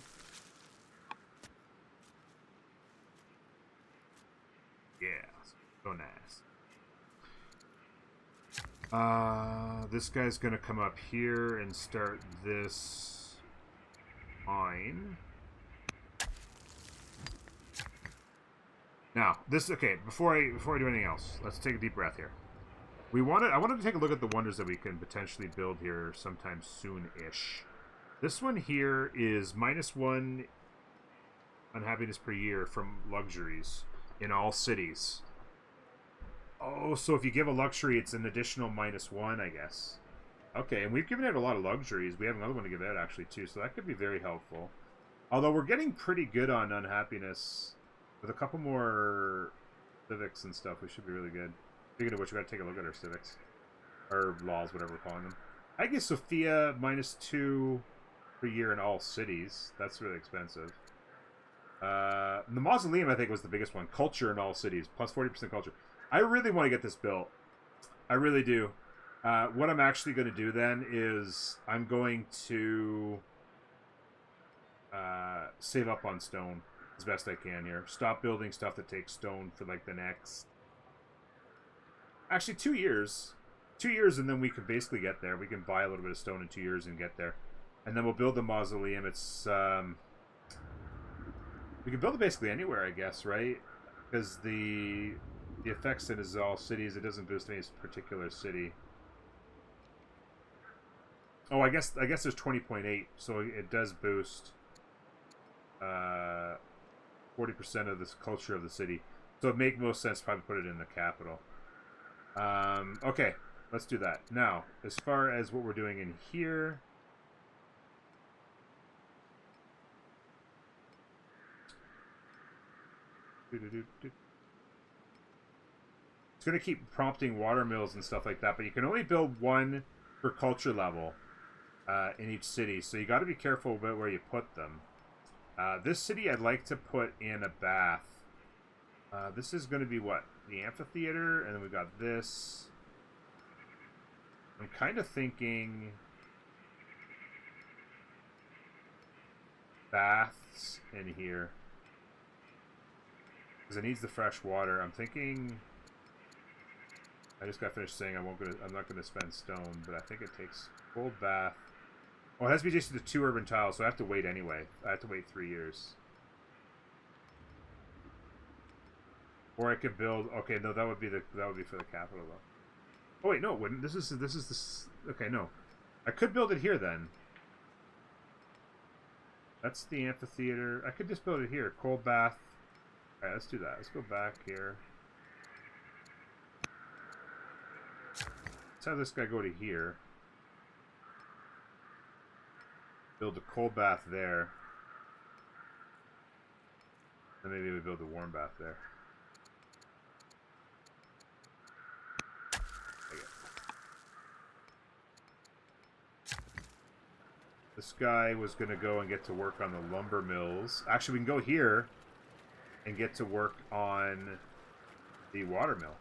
Yeah, so nice. This guy's gonna come up here and start this mine. Now, okay, before I do anything else, let's take a deep breath here. I wanted to take a look at the wonders that we can potentially build here sometime soon-ish. This one here is -1 unhappiness per year from luxuries in all cities. Oh, so if you give a luxury, it's an additional -1, I guess. Okay, and we've given it a lot of luxuries. We have another one to give out, actually, too, so that could be very helpful. Although we're getting pretty good on unhappiness. With a couple more civics and stuff, we should be really good. Speaking of which, we gotta take a look at our civics. Or laws, whatever we're calling them. I guess Sophia -2 per year in all cities. That's really expensive. The Mausoleum, I think, was the biggest one. Culture in all cities. Plus 40% culture. I really want to get this built. I really do. What I'm actually going to do then is I'm going to save up on stone as best I can here. Stop building stuff that takes stone for like the next... Actually, 2 years. 2 years and then we can basically get there. We can buy a little bit of stone in 2 years and get there. And then we'll build the mausoleum. It's... we can build it basically anywhere, I guess, right? Because the effects in is all cities. It doesn't boost any particular city. Oh, I guess there's 20.8, so it does boost 40% of this culture of the city. So it makes most sense to probably put it in the capital. Okay, let's do that. Now, as far as what we're doing in here... It's going to keep prompting water mills and stuff like that, but you can only build one per culture level in each city, so you got to be careful about where you put them. This city I'd like to put in a bath. This is going to be what? The amphitheater, and then we got this. I'm kind of thinking baths in here. Because it needs the fresh water. I'm thinking... I just got finished saying I'm not gonna spend stone, but I think it takes cold bath. Oh, it has to be just the 2 urban tiles, so I have to wait anyway. I have to wait 3 years. Or I could build... Okay, no, that would be for the capital though. Oh wait, no, it wouldn't. This is okay, no. I could build it here then. That's the amphitheater. I could just build it here. Cold bath. Alright, let's do that. Let's go back here. Let's have this guy go to here. Build a cold bath there. And maybe we build a warm bath there. This guy was going to go and get to work on the lumber mills. Actually, we can go here and get to work on the watermill.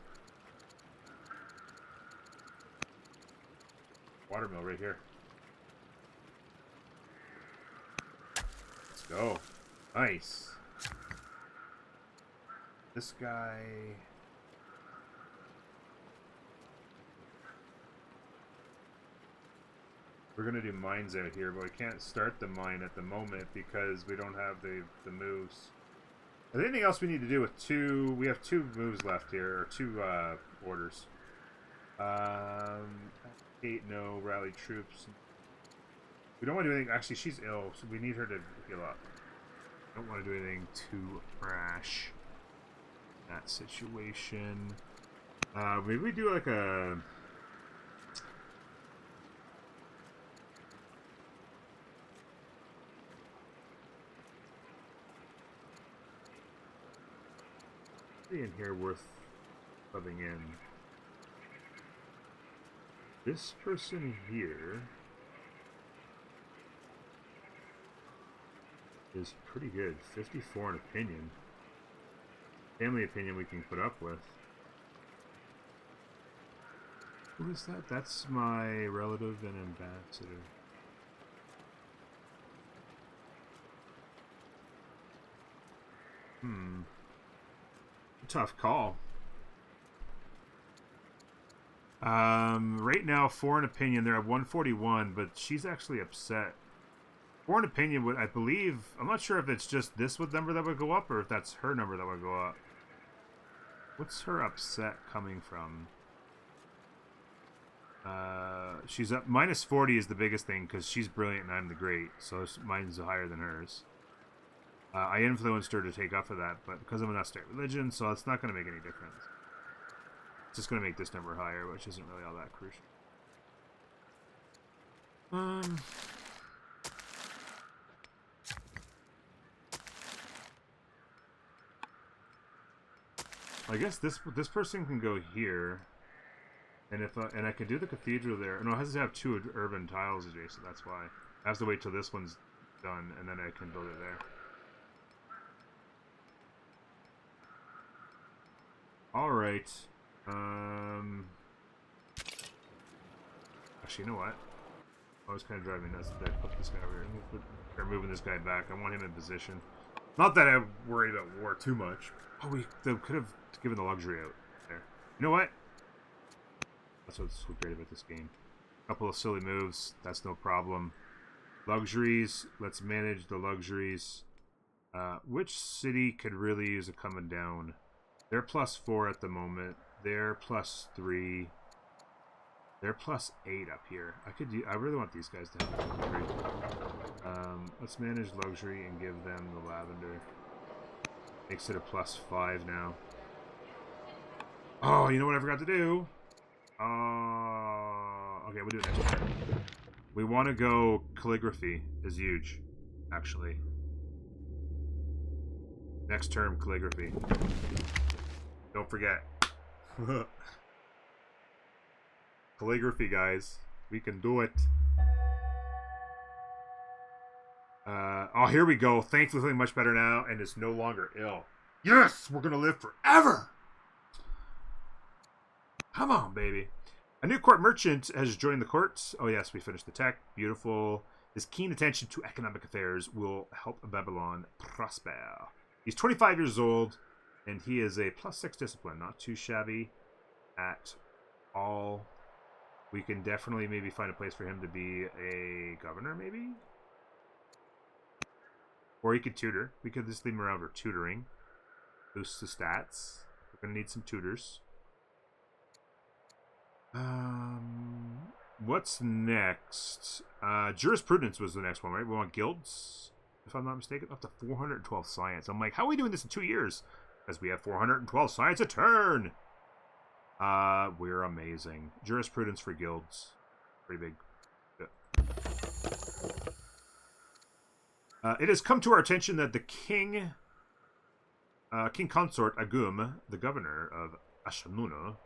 Watermill right here. Let's go. Nice. This guy... We're going to do mines out here, but we can't start the mine at the moment because we don't have the moves. Is there anything else we need to do with 2... We have 2 moves left here, or 2 orders. 8, no. Rally troops. We don't want to do anything. Actually, she's ill, so we need her to heal up. Don't want to do anything too rash in that situation. Maybe we do like a... in here worth subbing in. This person here is pretty good. 54 in opinion. Family opinion we can put up with. Who is that? That's my relative and ambassador. Tough call. Right now, foreign opinion, they're at 141, but she's actually upset. Foreign opinion would, I believe, I'm not sure if it's just this number that would go up or if that's her number that would go up. What's her upset coming from? She's up, minus 40 is the biggest thing because she's brilliant and I'm the great, so mine's higher than hers. I influenced her to take off of that, but because I'm an state religion, so it's not going to make any difference. It's just going to make this number higher, which isn't really all that crucial. I guess this person can go here, and if and I could do the cathedral there. No, it has to have 2 urban tiles adjacent. That's why I have to wait till this one's done, and then I can build it there. All right. Actually, you know what? I was kind of driving nuts that I put this guy over here. We're moving this guy back. I want him in position. Not that I'm worried about war too much. Oh, they could have given the luxury out there. You know what? That's what's so great about this game. A couple of silly moves. That's no problem. Luxuries. Let's manage the luxuries. Which city could really use a coming down? They're +4 at the moment. They're +3. They're +8 up here. I really want these guys to have luxury. Let's manage luxury and give them the lavender. Makes it a +5 now. Oh, you know what I forgot to do? Okay, we'll do it next time. We want to go calligraphy is huge, actually. Next term, calligraphy. Don't forget. Calligraphy, guys. We can do it. Oh, here we go. Thankfully, feeling much better now, and is no longer ill. Yes! We're gonna live forever! Come on, baby. A new court merchant has joined the court. Oh, yes, we finished the tech. Beautiful. His keen attention to economic affairs will help Babylon prosper. He's 25 years old, and he is a +6 discipline. Not too shabby at all. We can definitely maybe find a place for him to be a governor, maybe? Or he could tutor. We could just leave him around for tutoring. Boost the stats. We're going to need some tutors. What's next? Jurisprudence was the next one, right? We want guilds, if I'm not mistaken. Up to 412 science. I'm like, how are we doing this in 2 years? Because we have 412 science a turn! We're amazing. Jurisprudence for guilds. Pretty big. It has come to our attention that the king consort Agum, the governor of Ashanuna,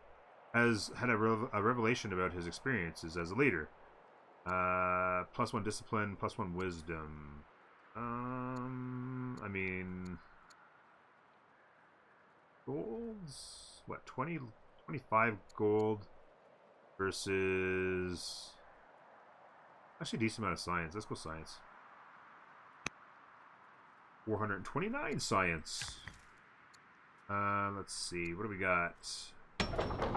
has had a revelation about his experiences as a leader. +1 discipline, +1 wisdom. I mean, golds? What, 25 gold versus... Actually, a decent amount of science. Let's go science. 429 science. Let's see. What do we got?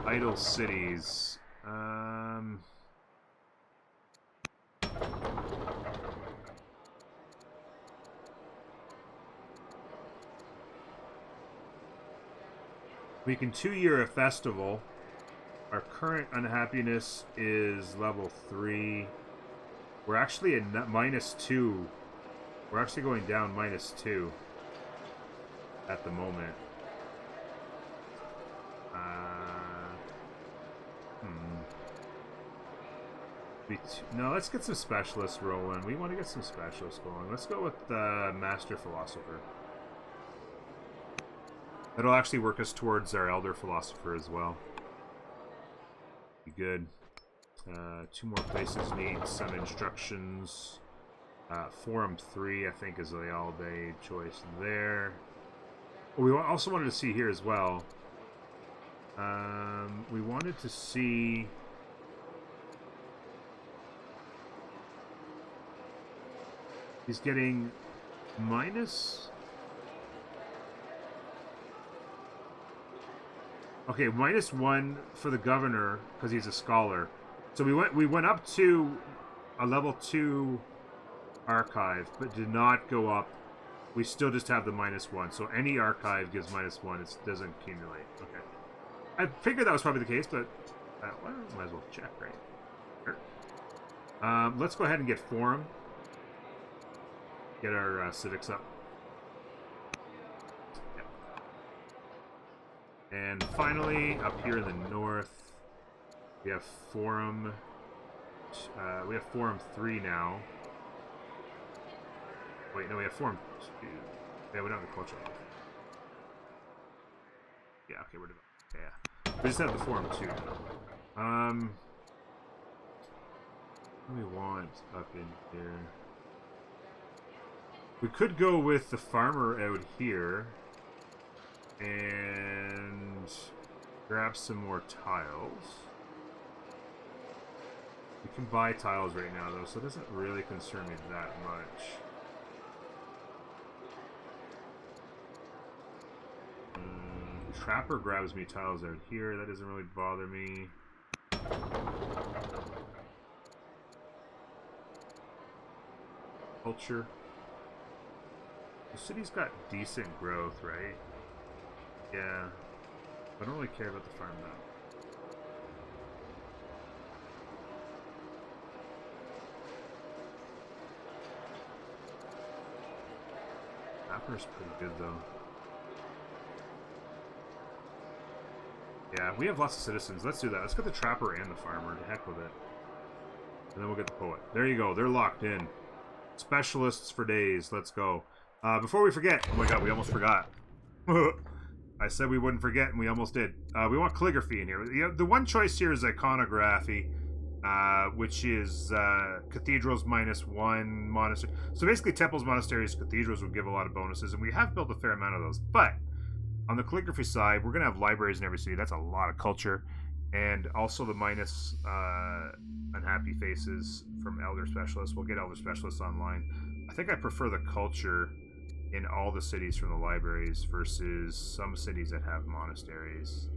Idle cities. We can 2-year a festival. Our current unhappiness is level 3. We're actually in -2. We're actually going down -2 at the moment. No, let's get some specialists rolling. We want to get some specialists going. Let's go with the Master Philosopher. That'll actually work us towards our Elder Philosopher as well. Be good. 2 more places need some instructions. Forum 3, I think, is the all-day choice there. We also wanted to see here as well. We wanted to see... He's getting minus... Okay, -1 for the governor because he's a scholar. So we went up to a level 2 archive, but did not go up. We still just have the -1. So any archive gives -1. It doesn't accumulate. Okay. I figured that was probably the case, but well, might as well check, right? Sure. Let's go ahead and get forum. Get our civics up. Yep. And finally, up here in the north, we have forum. We have forum 3 now. Wait, no, we have forum 2. Yeah, we don't have the culture. Yeah, okay, we're developed. Yeah, we just have the forum 2 now. What do we want up in here? We could go with the farmer out here and grab some more tiles. We can buy tiles right now, though, so it doesn't really concern me that much. Trapper grabs me tiles out here. That doesn't really bother me. Culture. The city's got decent growth, right? Yeah. I don't really care about the farm, though. Trapper's pretty good, though. Yeah, we have lots of citizens. Let's do that. Let's get the Trapper and the Farmer. To heck with it. And then we'll get the Poet. There you go. They're locked in. Specialists for days. Let's go. Before we forget... Oh my god, we almost forgot. I said we wouldn't forget, and we almost did. We want calligraphy in here. The one choice here is iconography, which is cathedrals -1, monastery. So basically, temples, monasteries, cathedrals would give a lot of bonuses, and we have built a fair amount of those. But on the calligraphy side, we're going to have libraries in every city. That's a lot of culture. And also the minus unhappy faces from Elder Specialists. We'll get Elder Specialists online. I think I prefer the culture in all the cities from the libraries versus some cities that have monasteries.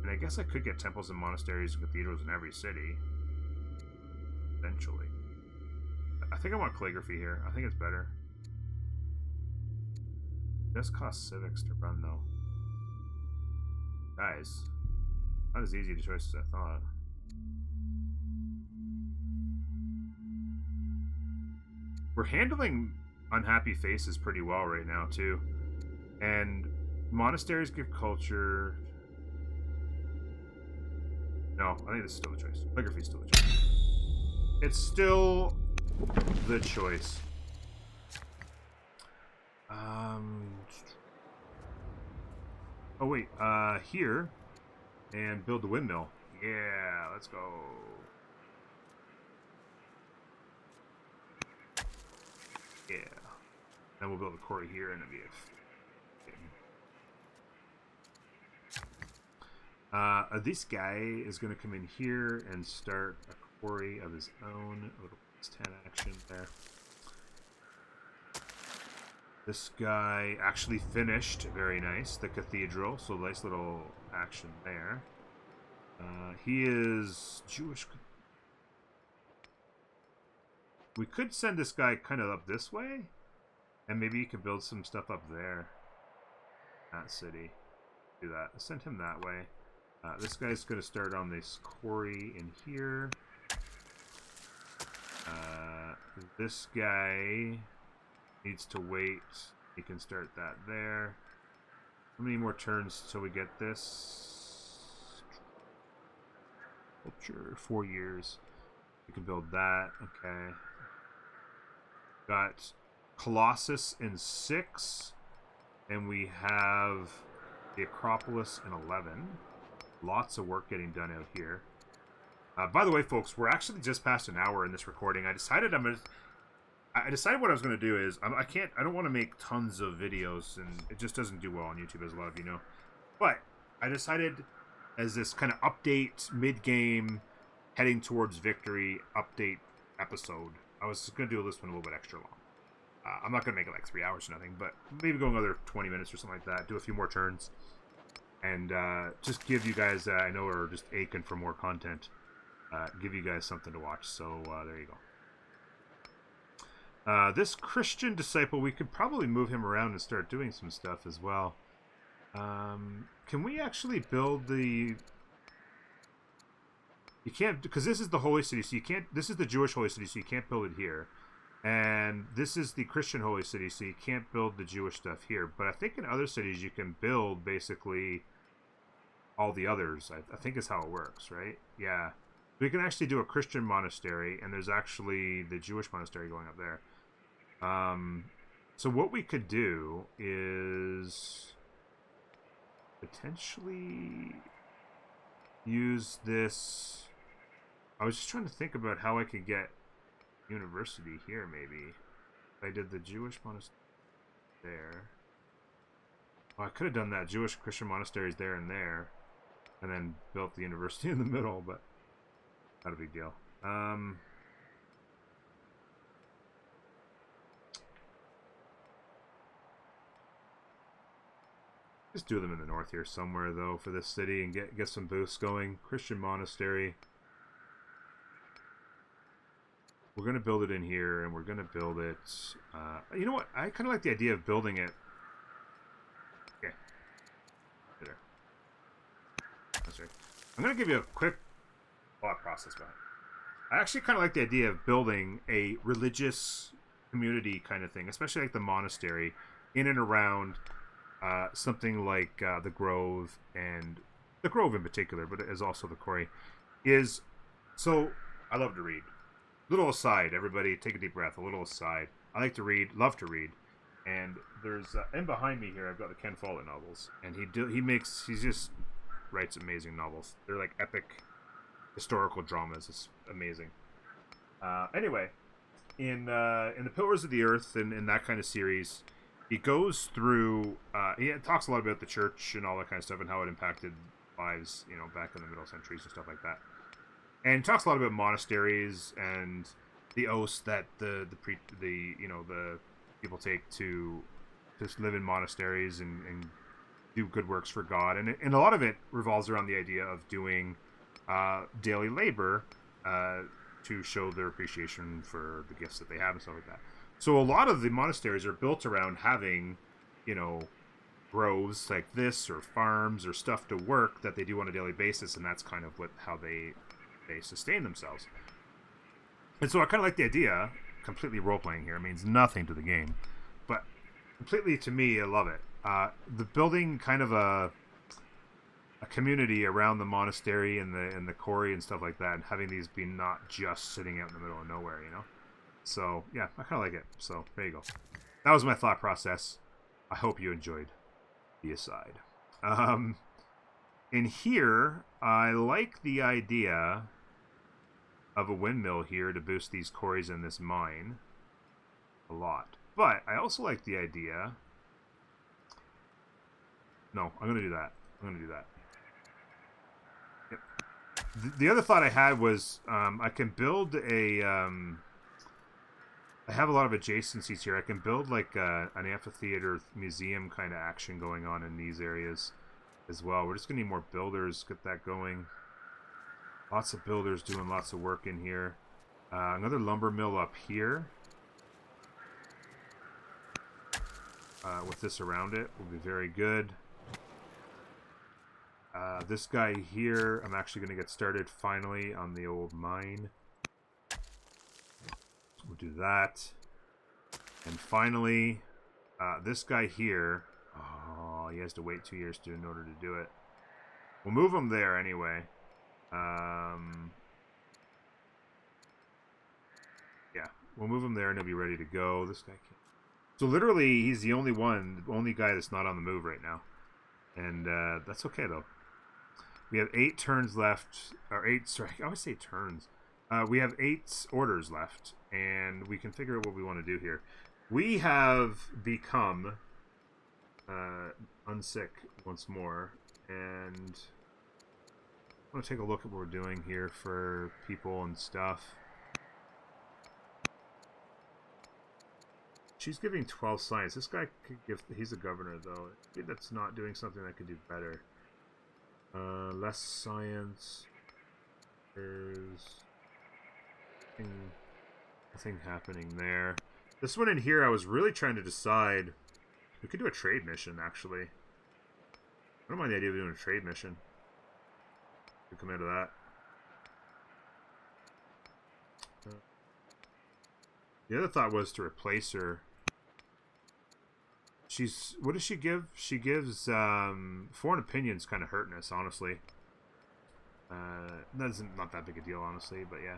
And I guess I could get temples and monasteries and cathedrals in every city. Eventually. I think I want calligraphy here. I think it's better. It does cost civics to run, though. Guys, not as easy to choice as I thought. We're handling unhappy faces pretty well right now, too. And monasteries give culture. No, I think this is still the choice. Calligraphy is still the choice. It's still the choice. Oh wait, here, and build the windmill. Yeah, let's go. Yeah. Then we'll build a quarry here and a VF. This guy is going to come in here and start a quarry of his own. A little +10 action there. This guy actually finished, very nice, the cathedral, so nice little action there. He is Jewish. We could send this guy kind of up this way, and maybe you could build some stuff up there. That city. Do that. Send him that way. This guy's going to start on this quarry in here. This guy needs to wait. He can start that there. How many more turns till we get this? Culture, 4 years. We can build that. Okay. Got Colossus in 6. And we have the Acropolis in 11. Lots of work getting done out here. By the way, folks, we're actually just past an hour in this recording. I decided what I was gonna do is I don't want to make tons of videos, and it just doesn't do well on YouTube, as a lot of you know. But I decided, as this kind of update mid-game, heading towards victory update episode, I was gonna do this one a little bit extra long. I'm not gonna make it like 3 hours or nothing, but maybe go another 20 minutes or something like that. Do a few more turns, and just give you guys, I know, are just aching for more content. Give you guys something to watch. So there you go. This Christian disciple, we could probably move him around and start doing some stuff as well. Can we actually build the... You can't, because this is the holy city, so you can't... This is the Jewish holy city, so you can't build it here. And this is the Christian holy city, so you can't build the Jewish stuff here. But I think in other cities you can build basically all the others. I think is how it works, right? Yeah. We can actually do a Christian monastery, and there's actually the Jewish monastery going up there. So what we could do is potentially use this. I was just trying to think about how I could get university here, maybe. I did the Jewish monastery there. Well, I could have done that. Jewish Christian monasteries there and there, and then built the university in the middle, but not a big deal. Just do them in the north here somewhere, though, for this city, and get some boosts going. Christian monastery. We're going to build it in here, and we're going to build it... you know what? I kind of like the idea of building it... Okay. There. That's right. I'm going to give you a quick thought process about it. I actually kind of like the idea of building a religious community kind of thing, especially like the monastery, in and around something like the Grove, and the Grove in particular, but as also the quarry, is... So, I love to read. Little aside, everybody, take a deep breath. A little aside. I like to read, love to read, and there's and behind me here, I've got the Ken Follett novels, and he just writes amazing novels. They're like epic historical dramas. It's amazing. Anyway, in the Pillars of the Earth and in that kind of series, he goes through. He talks a lot about the church and all that kind of stuff and how it impacted lives, you know, back in the Middle Centuries and stuff like that. And talks a lot about monasteries and the oaths that the people take to just live in monasteries and do good works for God. And a lot of it revolves around the idea of doing daily labor to show their appreciation for the gifts that they have and stuff like that. So a lot of the monasteries are built around having, you know, groves like this or farms or stuff to work that they do on a daily basis, and that's kind of how they sustain themselves. And so I kind of like the idea, completely role-playing here, it means nothing to the game, but completely to me, I love it. The building kind of a community around the monastery and the quarry and stuff like that, and having these be not just sitting out in the middle of nowhere, you know? So, yeah, I kind of like it. So, there you go. That was my thought process. I hope you enjoyed the aside. In here, I like the idea of a windmill here to boost these quarries in this mine a lot. But I also like the idea... No, I'm going to do that. Yep. The other thought I had was I can build a... I have a lot of adjacencies here. I can build like an amphitheater museum kind of action going on in these areas as well. We're just going to need more builders, get that going. Lots of builders doing lots of work in here. Another lumber mill up here. With this around it will be very good. This guy here, I'm actually going to get started finally on the old mine. We'll do that. And finally, this guy here. Oh, he has to wait 2 years in order to do it. We'll move him there anyway. Yeah, we'll move him there and he'll be ready to go. This guy can't. So literally, he's the only guy that's not on the move right now. And that's okay, though. We have 8 turns left. Or 8, sorry, I always say turns. We have 8 orders left. And we can figure out what we want to do here. We have become unsick once more. And I'm going to take a look at what we're doing here for people and stuff. She's giving 12 science. This guy could give... He's a governor, though. Maybe that's not doing something that could do better. Less science. There's... nothing happening there. This one in here, I was really trying to decide... We could do a trade mission, actually. I don't mind the idea of doing a trade mission. Could come out of that. The other thought was to replace her. She's... What does she give? She gives... foreign opinions kind of hurting us, honestly. That's not that big a deal, honestly, but yeah.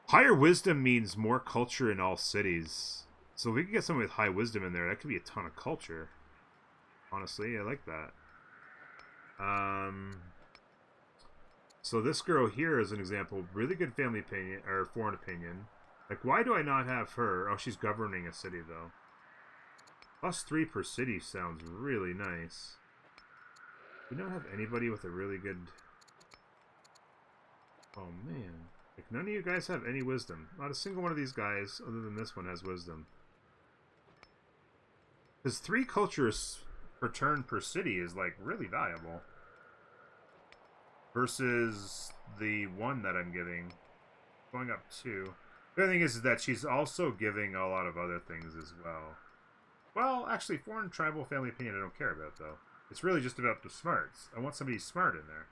Higher wisdom means more culture in all cities. So if we could get someone with high wisdom in there, that could be a ton of culture. Honestly, I like that. So this girl here is an example. Really good family opinion, or foreign opinion. Like, why do I not have her? Oh, she's governing a city, though. +3 per city sounds really nice. We don't have anybody with a really good... Oh, man. Like, none of you guys have any wisdom. Not a single one of these guys, other than this one, has wisdom. Because 3 cultures per turn per city is, like, really valuable. Versus the 1 that I'm giving. Going up 2. The other thing is that she's also giving a lot of other things as well. Well, actually, foreign tribal family opinion I don't care about, though. It's really just about the smarts. I want somebody smart in there.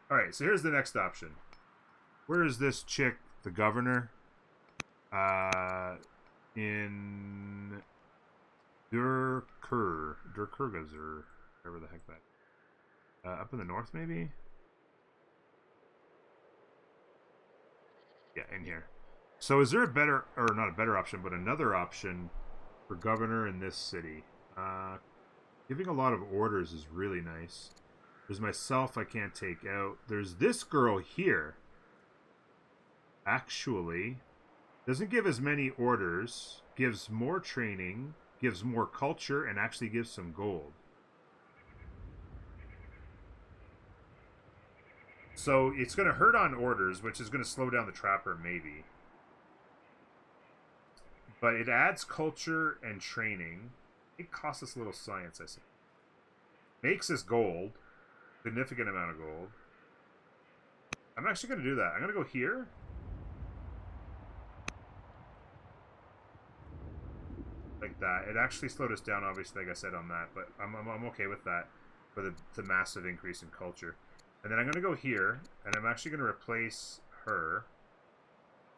Alright, so here's the next option. Where is this chick, the governor? In Durkurgas, or whatever the heck that. Up in the north, maybe? Yeah, in here. So is there a better, or not a better option, but another option for governor in this city? Giving a lot of orders is really nice. There's myself I can't take out. There's this girl here. Actually, doesn't give as many orders, gives more training, gives more culture, and actually gives some gold. So it's going to hurt on orders, which is going to slow down the trapper, maybe. But it adds culture and training. It costs us a little science, I say. Makes us gold. Significant amount of gold. I'm actually going to do that. I'm going to go here. Like that. It actually slowed us down, obviously, like I said on that. But I'm okay with that. For the massive increase in culture. And then I'm going to go here. And I'm actually going to replace her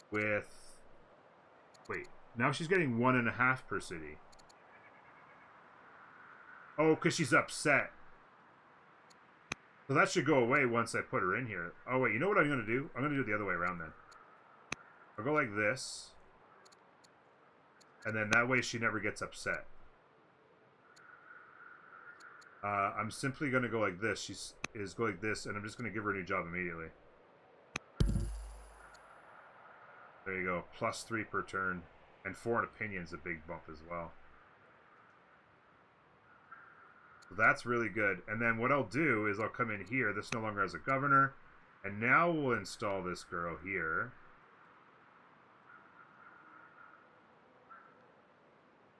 with... Wait. Now she's getting 1.5 per city. Oh, because she's upset. So that should go away once I put her in here. Oh, wait, you know what I'm going to do? I'm going to do it the other way around then. I'll go like this. And then that way she never gets upset. I'm simply going to go like this. She is going like this, and I'm just going to give her a new job immediately. There you go. +3 per turn. And foreign opinion's a big bump as well. So that's really good. And then what I'll do is I'll come in here. This no longer has a governor. And now we'll install this girl here.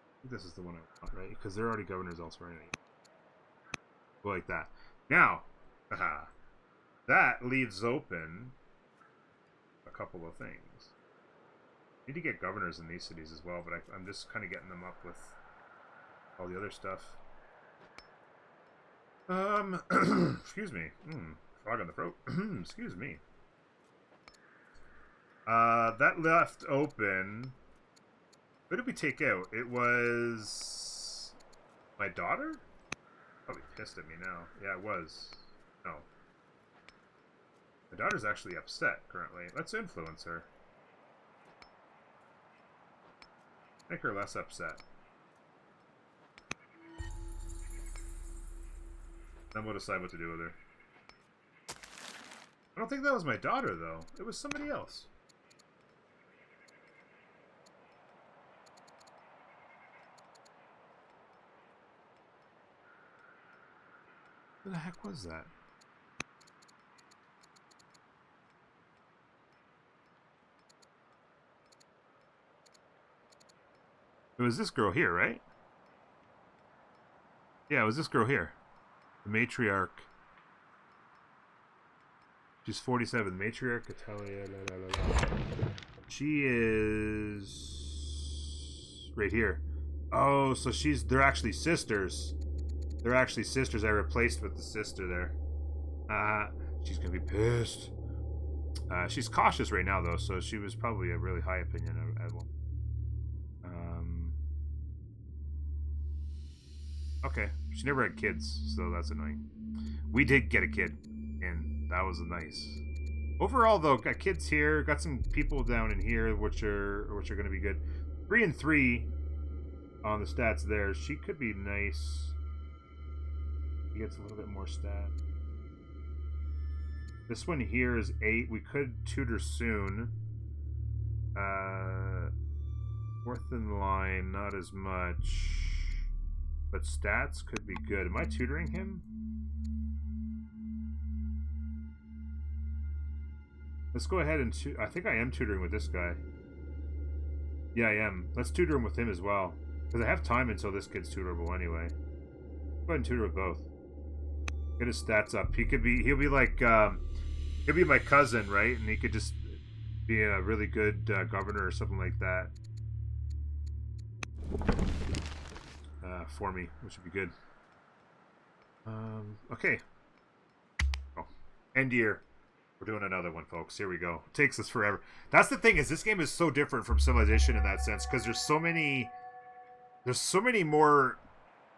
I think this is the one I want, right? Because there are already governors elsewhere. Go like that. Now, that leaves open a couple of things. Need to get governors in these cities as well, but I'm just kind of getting them up with all the other stuff. Excuse me. Frog on the throat. Excuse me. That left open. What did we take out? It was my daughter? Probably pissed at me now. Yeah, it was. No. My daughter's actually upset currently. Let's influence her. Make her less upset. Then we'll decide what to do with her. I don't think that was my daughter, though. It was somebody else. What the heck was that? It was this girl here, right? Yeah, it was this girl here. The matriarch. She's 47. Matriarch Italia. She is right here. Oh, so they're actually sisters. They're actually sisters. I replaced with the sister there. She's gonna be pissed. She's cautious right now though, so she was probably a really high opinion at one. Okay, she never had kids, so that's annoying. We did get a kid, and that was nice. Overall, though, got kids here, got some people down in here, which are going to be good. 3 and 3 on the stats there. She could be nice. He gets a little bit more stat. This one here is 8. We could tutor soon. 4th in line, not as much. But stats could be good. Am I tutoring him? Let's go ahead and I think I am tutoring with this guy. Yeah, I am. Let's tutor him with him as well. Because I have time until this kid's tutorable anyway. Go ahead and tutor with both. Get his stats up. He'll be like, he'll be my cousin, right? And he could just be a really good governor or something like that. For me, which would be good. Okay. Oh, end year. We're doing another one, folks. Here we go. It takes us forever. That's the thing, is this game is so different from Civilization in that sense, because there's so many more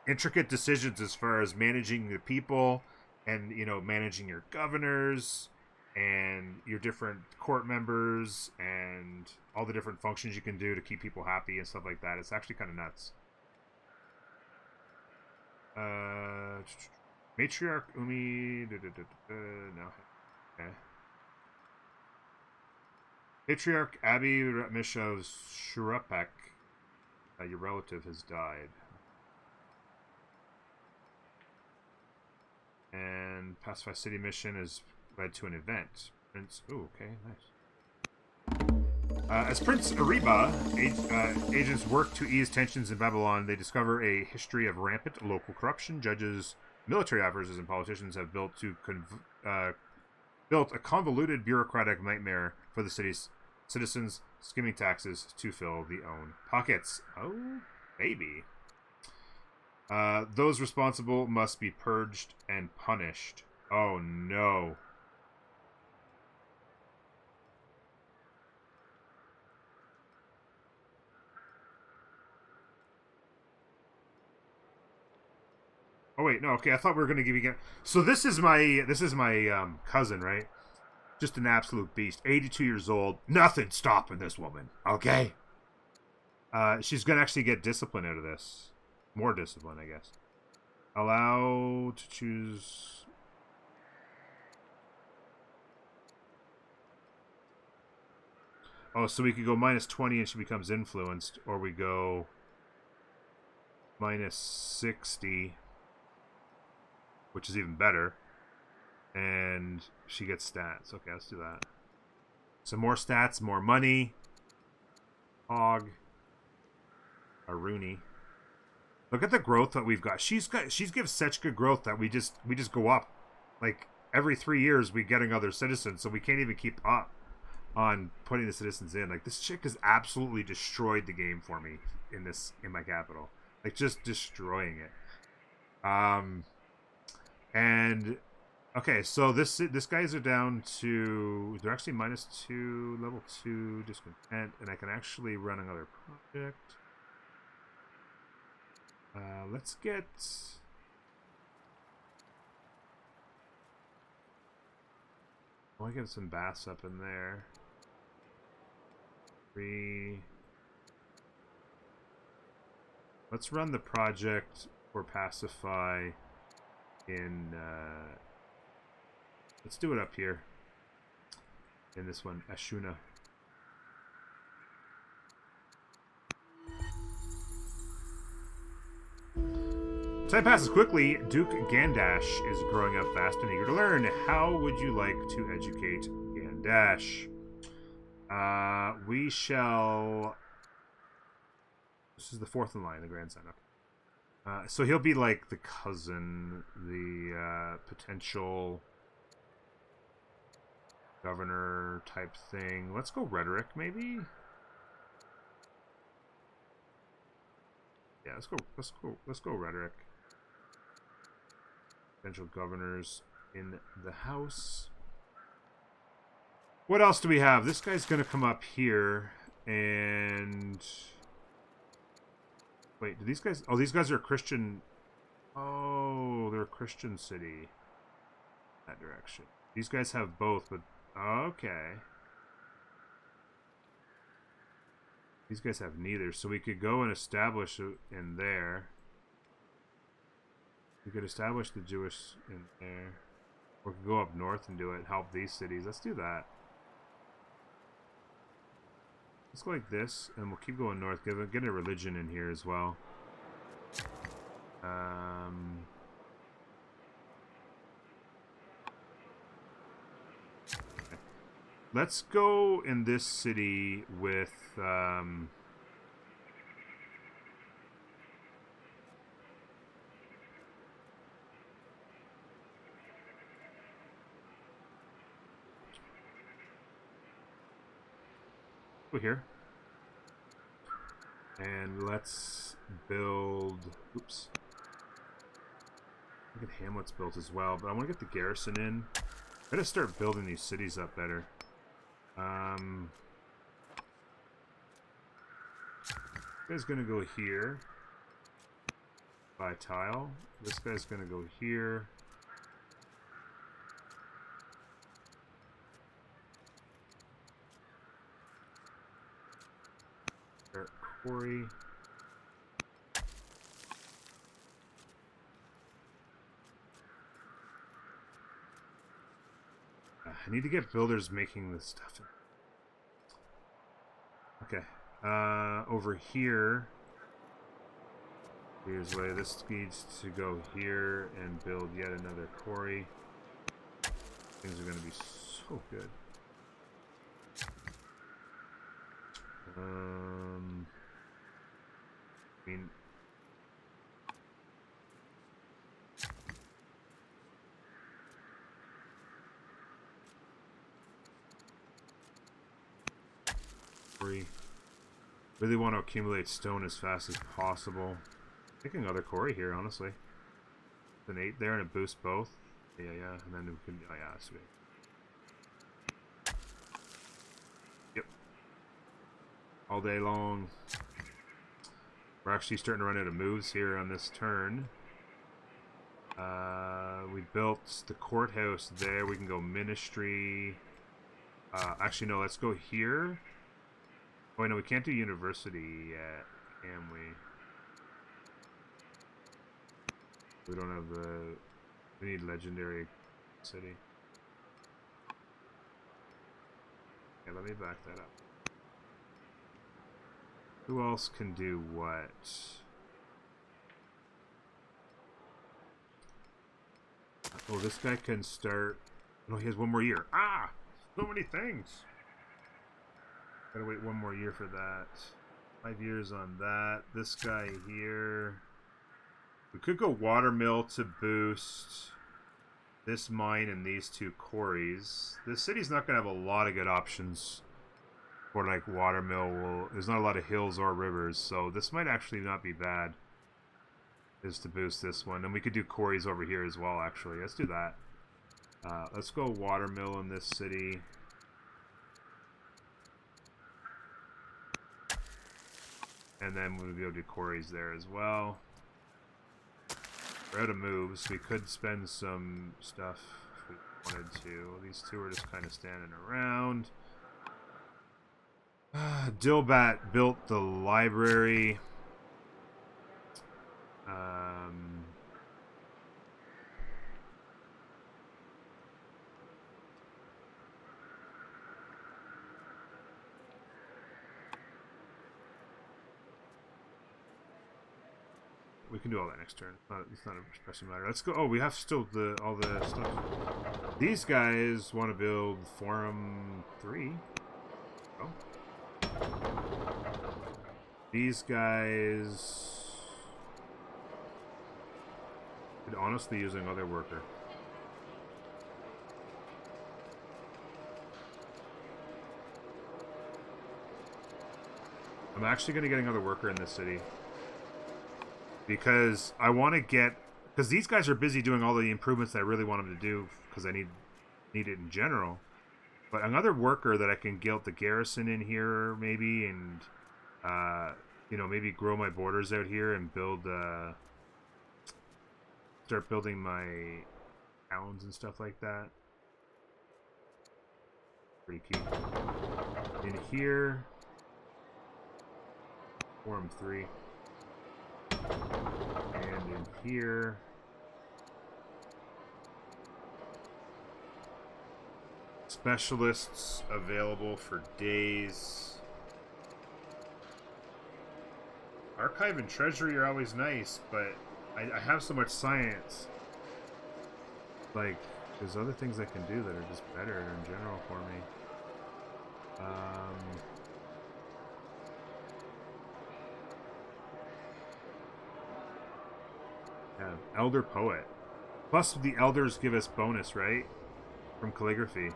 intricate decisions as far as managing the people and, you know, managing your governors and your different court members and all the different functions you can do to keep people happy and stuff like that. It's actually kind of nuts. Matriarch Umi. No. Okay. Patriarch Abi Misha Shurapek. Your relative has died. And Pacify City mission has led to an event. Prince. Oh, okay, nice. As Prince Ariba, agents work to ease tensions in Babylon. They discover a history of rampant local corruption. Judges, military officers, and politicians have built a convoluted bureaucratic nightmare for the city's citizens, skimming taxes to fill the own pockets. Oh, baby. Those responsible must be purged and punished. Oh, no. Oh wait, no, okay. I thought we were gonna give you. So this is my cousin, right? Just an absolute beast. 82 years old. Nothing stopping this woman. Okay. She's gonna actually get discipline out of this. More discipline, I guess. Allow to choose. Oh, so we could go -20 and she becomes influenced, or we go -60. Which is even better. And she gets stats. Okay, let's do that. Some more stats, more money. Hog. Aruni. Look at the growth that we've got. She's gives such good growth that we just go up. Like every 3 years we get another citizen, so we can't even keep up on putting the citizens in. Like this chick has absolutely destroyed the game for me in my capital. Like just destroying it. And Okay, so this guys are down to, they're actually -2, level 2, discontent, and I can actually run another project. Let's get, I want to get some baths up in there. 3. Let's run the project for pacify in, let's do it up here. In this one, Ashuna. Time passes quickly. Duke Gandash is growing up fast and eager to learn. How would you like to educate Gandash? We shall... This is the 4th in line, the grandson. So he'll be like the cousin, the potential governor type thing. Let's go rhetoric, maybe. Yeah, let's go rhetoric. Potential governors in the house. What else do we have? This guy's gonna come up here and wait, do these guys, oh, these guys are Christian. Oh, they're a Christian city. That direction. These guys have both, but okay. These guys have neither, so we could go and establish it in there. We could establish the Jewish in there. Or we could go up north and do it, help these cities. Let's do that. Let's go like this, and we'll keep going north. Get a religion in here as well. Okay. Let's go in this city with... Go here. And let's build... Oops. I'll get hamlets built as well, but I want to get the garrison in. I gotta start building these cities up better. This guy's gonna go here. Buy tile. This guy's gonna go here. Quarry. I need to get builders making this stuff. Okay. Over here. Here's where this needs to go here and build yet another quarry. Things are going to be so good. I mean, really want to accumulate stone as fast as possible. Taking another quarry here, honestly. An 8 there and it boosts both. Yeah, and then we can. Oh yeah, sweet. Yep. All day long. We're actually starting to run out of moves here on this turn. We built the courthouse there. We can go ministry. Actually, no, let's go here. Oh, no, we can't do university yet, can we? We don't have the... We need legendary city. Yeah, let me back that up. Who else can do what? Oh, this guy can start... No, he has 1 more year. Ah! So many things! Gotta wait 1 more year for that. 5 years on that. This guy here... We could go watermill to boost this mine and these 2 quarries. This city's not gonna have a lot of good options. Or like watermill, there's not a lot of hills or rivers, so this might actually not be bad. Is to boost this one, and we could do quarries over here as well. Actually, let's do that. Let's go watermill in this city. And then we'll be able to do quarries there as well. We're out of moves. We could spend some stuff if we wanted to. These two are just kind of standing around. Dilbat built the library. We can do all that next turn. It's not a pressing matter. Let's go. Oh, we have still all the stuff. These guys want to build Forum 3. Oh. These guys could honestly use another worker. I'm actually going to get another worker in this city. Because I want to get... Because these guys are busy doing all the improvements that I really want them to do. Because I need it in general. But another worker that I can guilt the garrison in here, maybe. And, you know, maybe grow my borders out here and build... start building my towns and stuff like that. Pretty key. In here... Forum 3. And in here... Specialists available for days. Archive and treasury are always nice, but I have so much science. Like, there's other things I can do that are just better in general for me. Yeah, Elder Poet. Plus the elders give us bonus, right? From calligraphy.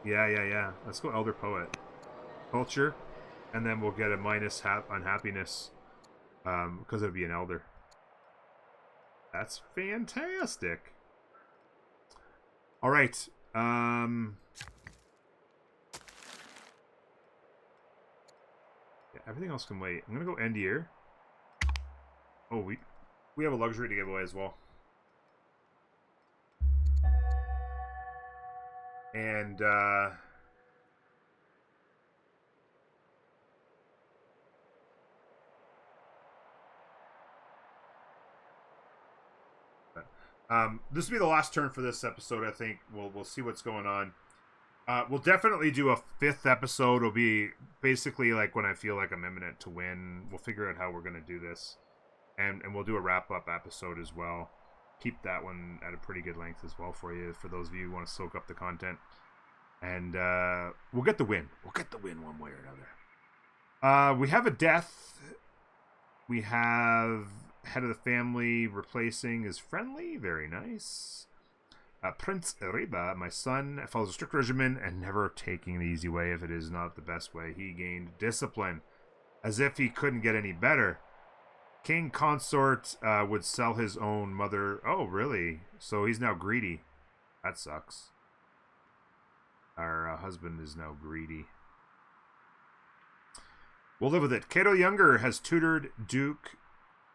Yeah. Let's go Elder Poet. Culture. And then we'll get a minus unhappiness. Because it'll be an elder. That's fantastic. Alright. Yeah, everything else can wait. I'm gonna go end year. Oh, we have a luxury to give away as well. And this will be the last turn for this episode, I think. We'll see what's going on. We'll definitely do a 5th episode. It'll be basically like when I feel like I'm imminent to win. We'll figure out how we're going to do this. And we'll do a wrap-up episode as well. Keep that one at a pretty good length as well for you, for those of you who want to soak up the content. And we'll get the win. We'll get the win one way or another. We have a death. We have head of the family replacing is friendly. Very nice. Prince Reba, my son, follows a strict regimen and never taking the easy way if it is not the best way. He gained discipline as if he couldn't get any better. King consort would sell his own mother. Oh, really? So he's now greedy. That sucks. Our husband is now greedy. We'll live with it. Cato Younger has tutored Duke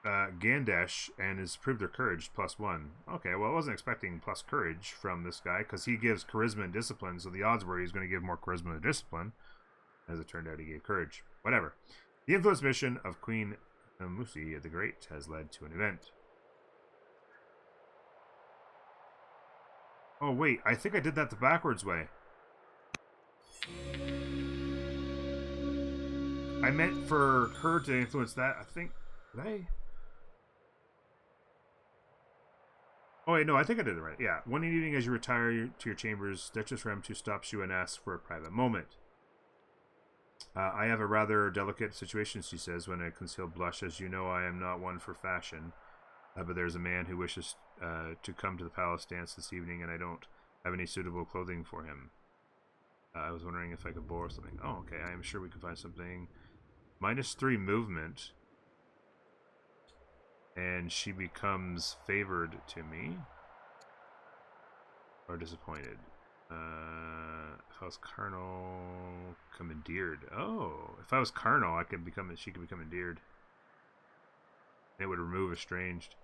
Gandesh and has proved their courage +1. Okay, well, I wasn't expecting plus courage from this guy because he gives charisma and discipline, so the odds were he was going to give more charisma and discipline. As it turned out, he gave courage. Whatever. The influence mission of Queen Musi the Great has led to an event. Oh, wait. I think I did that the backwards way. I meant for her to influence that. I think... Did I? Oh, wait, no. I think I did it right. Yeah. One evening as you retire to your chambers, Duchess Remtu stops you and asks for a private moment. I have a rather delicate situation, she says, when a concealed blush. As you know, I am not one for fashion. But there's a man who wishes to come to the palace dance this evening, and I don't have any suitable clothing for him. I was wondering if I could borrow something. Oh, okay. I am sure we can find something. -3 movement. And she becomes favored to me. or disappointed. If I was Colonel, commandeered. Oh, if I was Colonel, I could become. She could become endeared. It would remove estranged.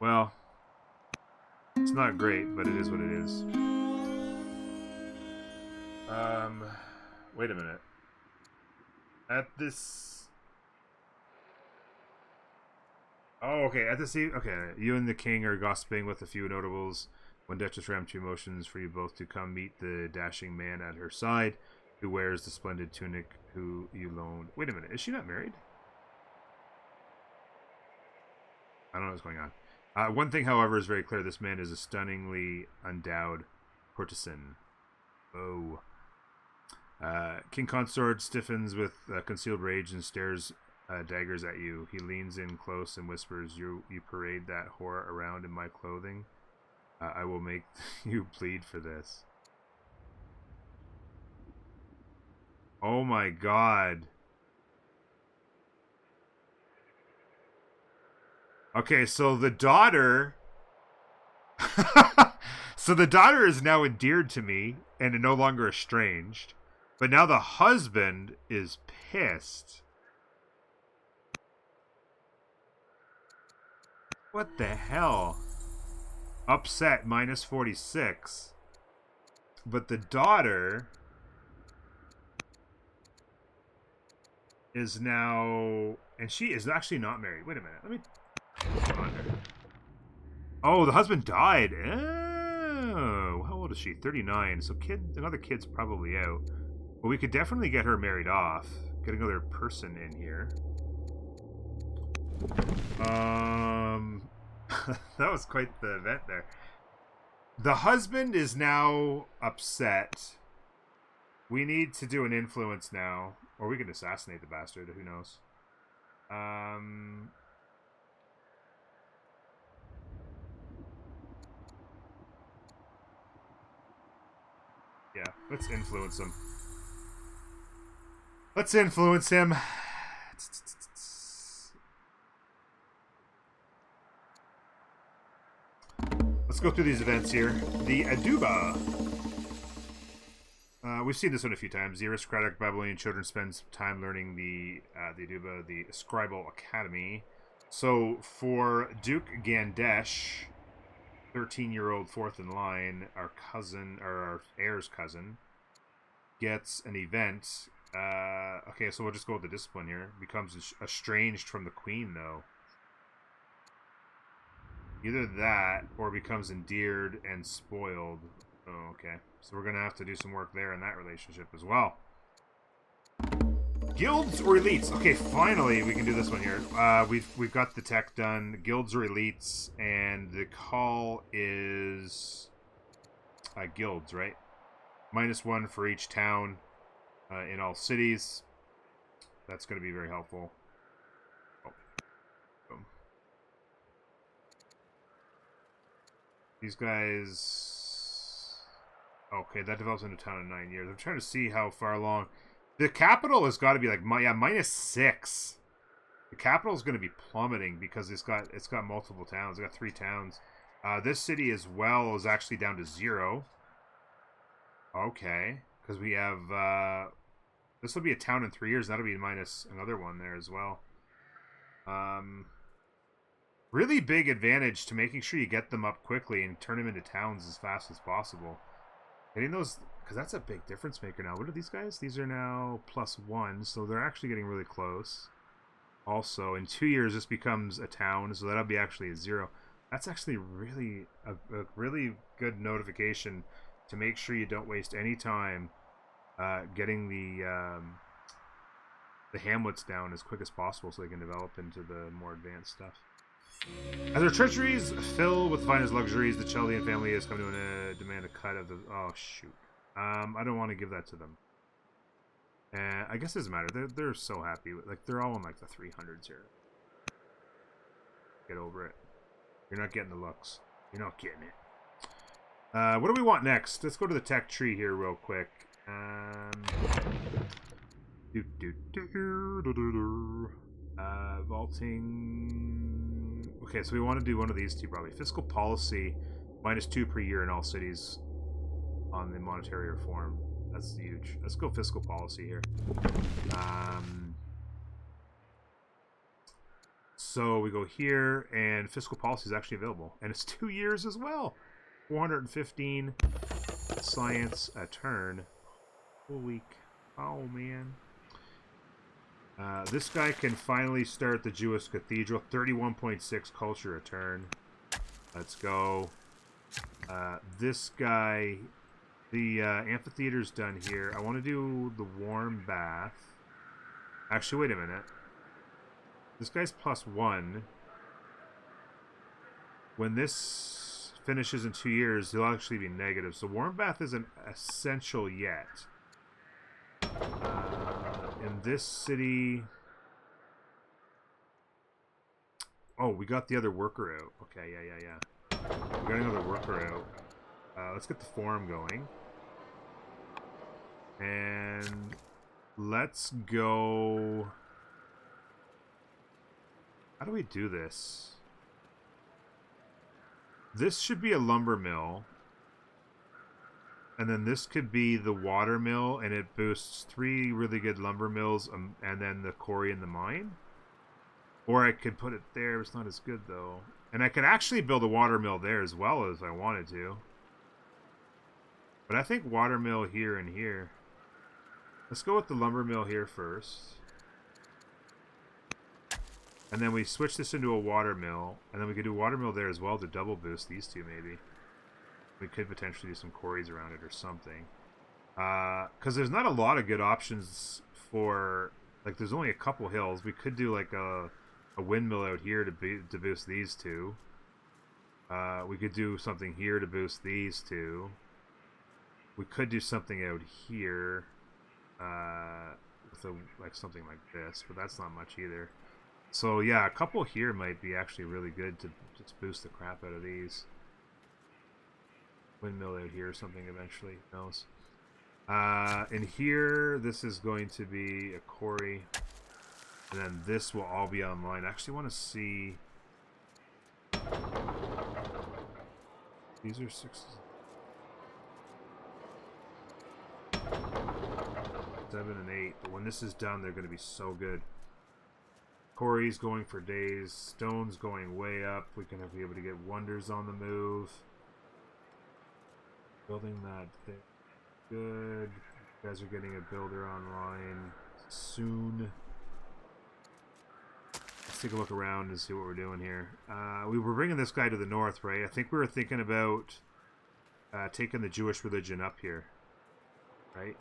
Well, it's not great, but it is what it is. Wait a minute. At this... Oh, okay. At this... Okay, you and the king are gossiping with a few notables when Duchess rammed two motions for you both to come meet the dashing man at her side who wears the splendid tunic who you loaned. Wait a minute. Is she not married? I don't know what's going on. One thing, however, is very clear. This man is a stunningly endowed courtesan. Oh. King Consort stiffens with concealed rage and stares daggers at you. He leans in close and whispers, You parade that whore around in my clothing? I will make you plead for this. Oh my god. Okay, so the daughter... So the daughter is now endeared to me and no longer estranged. But now the husband is pissed. What the hell? Upset, minus 46. But the daughter is now... And she is actually not married. Wait a minute. Let me... Oh, the husband died. Oh, how old is she? 39. So another kid's probably out. Well, we could definitely get her married off. Get another person in here. That was quite the event there. The husband is now upset. We need to do an influence now. Or we can assassinate the bastard. Who knows? Yeah, let's influence him. Let's influence him. Let's go through these events here. The Aduba. We've seen this one a few times. The aristocratic Babylonian children spend time learning the Aduba, the Scribal Academy. So for Duke Gandesh, 13-year-old fourth in line, our cousin, or our heir's cousin, gets an event. Okay, so we'll just go with the discipline here. Becomes estranged from the queen, though. Either that, or becomes endeared and spoiled. Oh, okay. So we're going to have to do some work there in that relationship as well. Guilds or elites? Okay, finally we can do this one here. We've got the tech done. Guilds or elites, and the call is guilds, right? -1 for each town in all cities. That's going to be very helpful. Oh. Boom. These guys... Okay, that develops into a town in 9 years. I'm trying to see how far along... The capital has got to be like, yeah, -6. The capital is going to be plummeting because it's got multiple towns. It's got 3 towns. This city as well is actually down to 0. Okay, because we have... this will be a town in 3 years. That'll be minus another one there as well. Really big advantage to making sure you get them up quickly and turn them into towns as fast as possible. Getting those... Because that's a big difference maker now. What are these guys? These are now +1, so they're actually getting really close. Also, in 2 years, this becomes a town, so that'll be actually a 0. That's actually really a really good notification to make sure you don't waste any time getting the hamlets down as quick as possible so they can develop into the more advanced stuff. As our treasuries fill with finest luxuries, the Chaldean family has come to demand a cut of the... Oh, shoot. I don't want to give that to them. I guess it doesn't matter. They're so happy. Like, they're all in, like, the 300s here. Get over it. You're not getting the looks. You're not getting it. What do we want next? Let's go to the tech tree here real quick. Vaulting... Okay, so we want to do one of these two probably. Fiscal policy, -2 per year in all cities on the monetary reform. That's huge. Let's go fiscal policy here. So we go here, and fiscal policy is actually available. And it's 2 years as well. 415 science a turn. Full week. Oh, man. This guy can finally start the Jewish cathedral. 31.6 culture a turn. Let's go. This guy, the amphitheater's done here. I want to do the warm bath. Actually, wait a minute. This guy's +1. When this finishes in 2 years, he'll actually be negative. So warm bath isn't essential yet. In this city... Oh, we got the other worker out. Okay, yeah. We got another worker out. Let's get the forum going. And let's go... How do we do this? This should be a lumber mill. And then this could be the water mill, and it boosts 3 really good lumber mills, and then the quarry and the mine. Or I could put it there. It's not as good, though. And I could actually build a water mill there as well if I wanted to. But I think water mill here and here. Let's go with the lumber mill here first. And then we switch this into a water mill. And then we could do a water mill there as well to double boost these two, maybe. We could potentially do some quarries around it or something. Because there's not a lot of good options for... Like, there's only a couple hills. We could do, like, a windmill out here to boost these two. We could do something here to boost these two. We could do something out here. With like something like this. But that's not much either. So, yeah, a couple here might be actually really good to just boost the crap out of these. Windmill out here or something eventually. Who knows? In here, this is going to be a quarry. And then this will all be online. I actually want to see... These are 6... 7 and 8. But when this is done, they're going to be so good. Quarries going for days. Stones going way up. We're going to be able to get wonders on the move. Building that thing. Good. You guys are getting a builder online soon. Let's take a look around and see what we're doing here. We were bringing this guy to the north, right? I think we were thinking about taking the Jewish religion up here, right?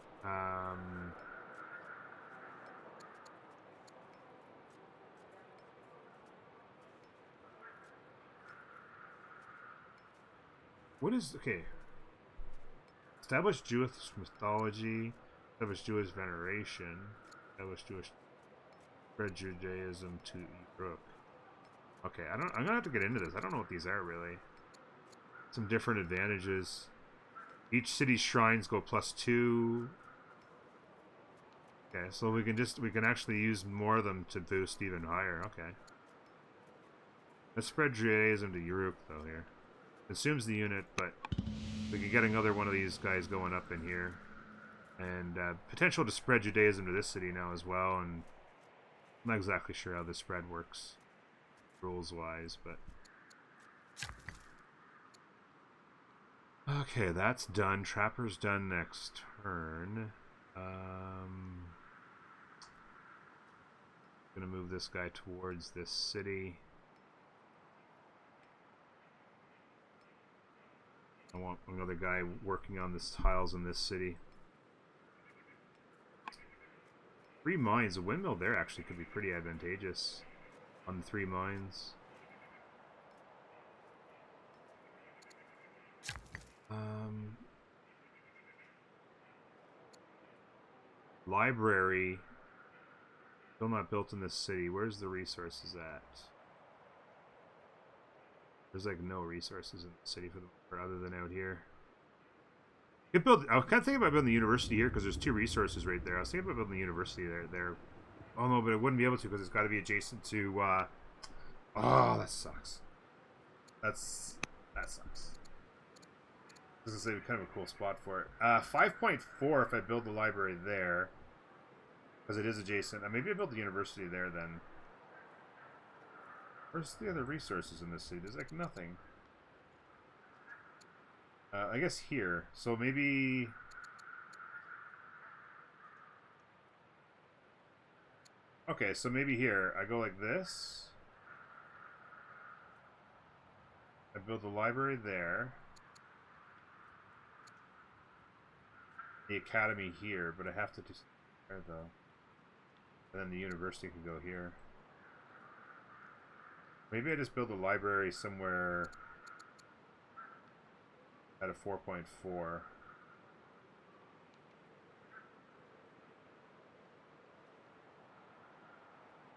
What is... Okay. Establish Jewish mythology. Establish Jewish veneration. Establish Jewish... Spread Judaism to Europe. Okay, I'm gonna have to get into this. I don't know what these are, really. Some different advantages. Each city's shrines go +2. Okay, so we can actually use more of them to boost even higher. Okay. Let's spread Judaism to Europe, though, here. Consumes the unit, but we can get another one of these guys going up in here. And potential to spread Judaism to this city now as well. And I'm not exactly sure how the spread works rules-wise, but... Okay, that's done. Trapper's done next turn. Gonna move this guy towards this city. I want another guy working on the tiles in this city. 3 mines. A windmill there actually could be pretty advantageous on the 3 mines. Library. Still not built in this city. Where's the resources at? There's like no resources in the city for other than out here. I was kind of thinking about building the university here because there's 2 resources right there. I was thinking about building the university there. Oh no, but I wouldn't be able to because it's got to be adjacent to Oh, that sucks. That sucks. This is kind of a cool spot for it. 5.4 if I build the library there. Because it is adjacent. Maybe I build the university there then. Where's the other resources in this city? There's like nothing. I guess here. So maybe... Okay, so maybe here. I go like this. I build the library there. The academy here, but I have to do there though. And then the university can go here. Maybe I just build a library somewhere at a 4.4.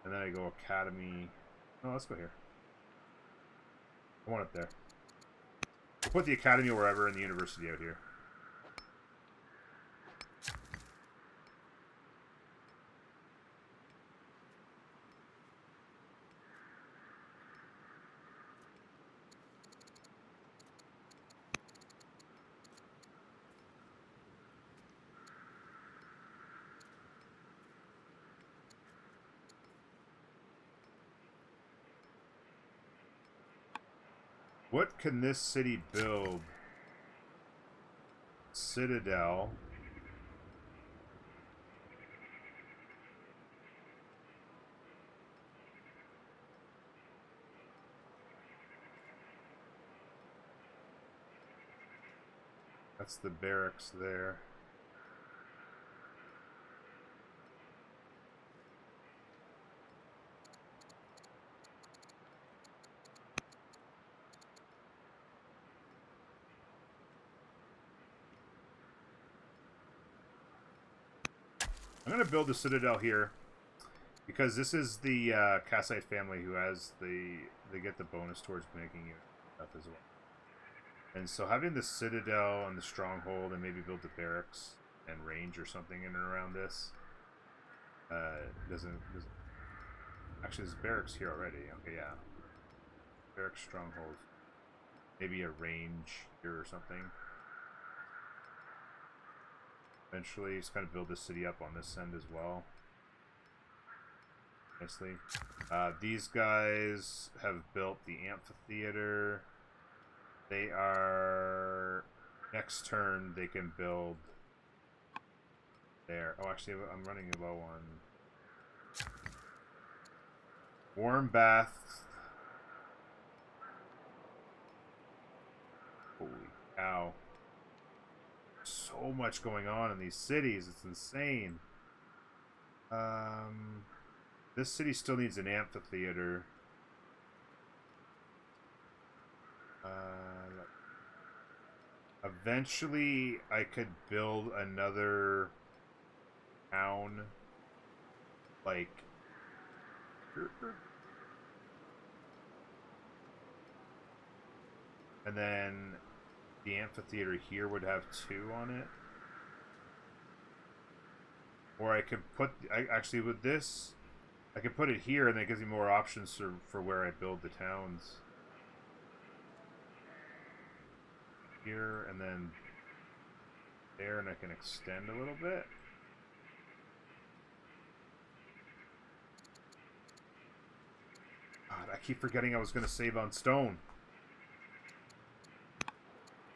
And then I go academy. Oh, let's go here. I want it there. I'll put the academy wherever and the university out here. What can this city build? Citadel. That's the barracks there. I'm going to build a citadel here because this is the Kassite family who has they get the bonus towards making it stuff as well. And so having the citadel and the stronghold and maybe build the barracks and range or something in and around this doesn't actually there's barracks here already. Okay, yeah. Barracks, stronghold. Maybe a range here or something. Eventually, just kind of build this city up on this end as well. Nicely. These guys have built the amphitheater. They are... Next turn, they can build there. Oh, actually, I'm running low on... Warm bath. Holy cow. So much going on in these cities. It's insane. This city still needs an amphitheater. Eventually, I could build another town, like, and then the amphitheater here would have 2 on it. Or I could put, actually with this, I could put it here and that gives me more options for where I build the towns. Here and then there, and I can extend a little bit. God, I keep forgetting I was going to save on stone.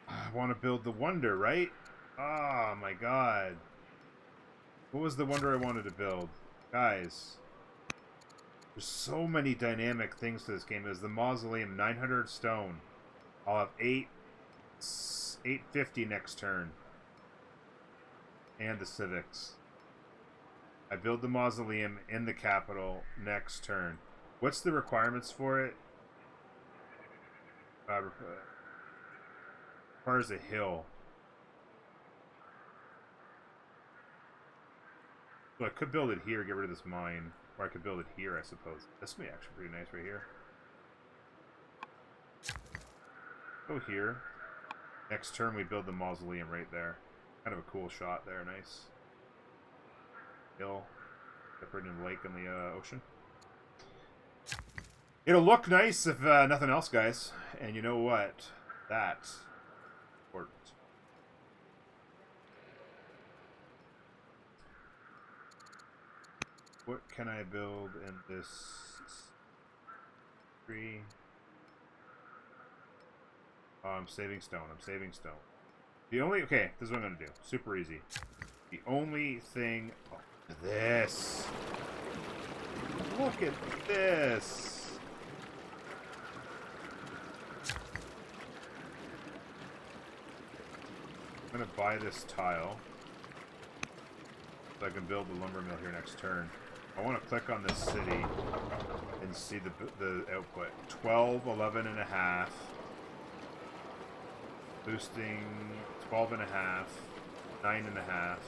I want to build the wonder, right? Oh my god. What was the wonder I wanted to build? Guys. There's so many dynamic things to this game. There's the mausoleum, 900 stone. I'll have 850 next turn. And the civics. I build the mausoleum in the capital next turn. What's the requirements for it? Requires a hill. So I could build it here, get rid of this mine. Or I could build it here, I suppose. This would be actually pretty nice right here. Go here. Next turn we build the mausoleum right there. Kind of a cool shot there, nice. Hill. Separated in the lake and the ocean. It'll look nice if nothing else, guys. And you know what? That's important. What can I build in this tree? Oh, I'm saving stone. I'm saving stone. The only... Okay, this is what I'm going to do. Super easy. The only thing... Oh, this. Look at this. I'm going to buy this tile so I can build the lumber mill here next turn. I want to click on this city and see the output. 12, 11 and a half. Boosting 12 and a half. 9 and a half.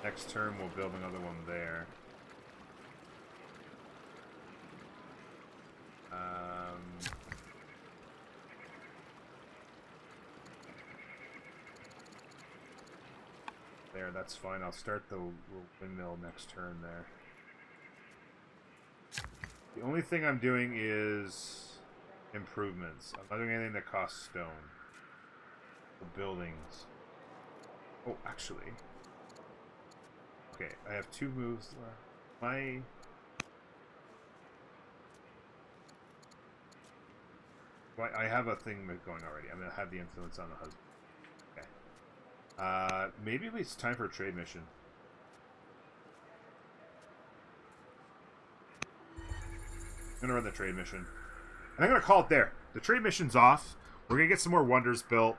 Next turn we'll build another one there. There, that's fine. I'll start the windmill next turn there. The only thing I'm doing is improvements. I'm not doing anything that costs stone. The buildings. Oh, actually. Okay, I have 2 moves left. I have a thing going already. I'm going to have the influence on the husband. Okay. Maybe it's time for a trade mission. I'm going to run the trade mission. And I'm going to call it there. The trade mission's off. We're going to get some more wonders built.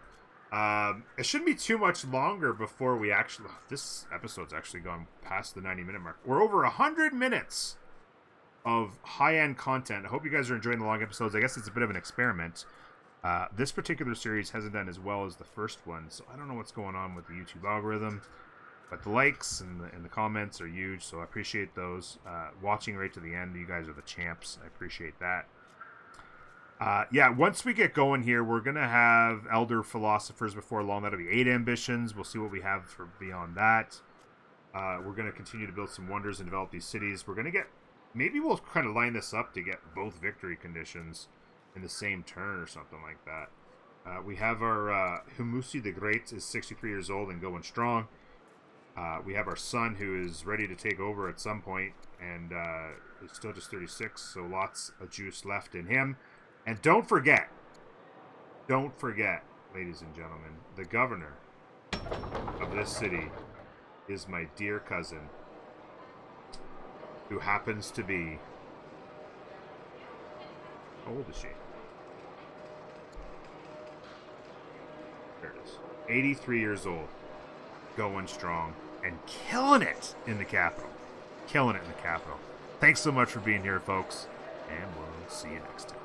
It shouldn't be too much longer before we actually... This episode's actually gone past the 90-minute mark. We're over 100 minutes of high-end content. I hope you guys are enjoying the long episodes. I guess it's a bit of an experiment. This particular series hasn't done as well as the first one, so I don't know what's going on with the YouTube algorithm. But the likes and the comments are huge, so I appreciate those. Watching right to the end, you guys are the champs. I appreciate that. Yeah, once we get going here, we're going to have Elder Philosophers before long. That'll be 8 ambitions. We'll see what we have for beyond that. We're going to continue to build some wonders and develop these cities. We're going to get... Maybe we'll kind of line this up to get both victory conditions in the same turn or something like that. We have our Humusi the Great is 63 years old and going strong. We have our son who is ready to take over at some point and is still just 36, so lots of juice left in him. And don't forget, ladies and gentlemen, the governor of this city is my dear cousin, who happens to be... How old is she? There it is. 83 years old. Going strong. And killing it in the capital. Killing it in the capital. Thanks so much for being here, folks. And we'll see you next time.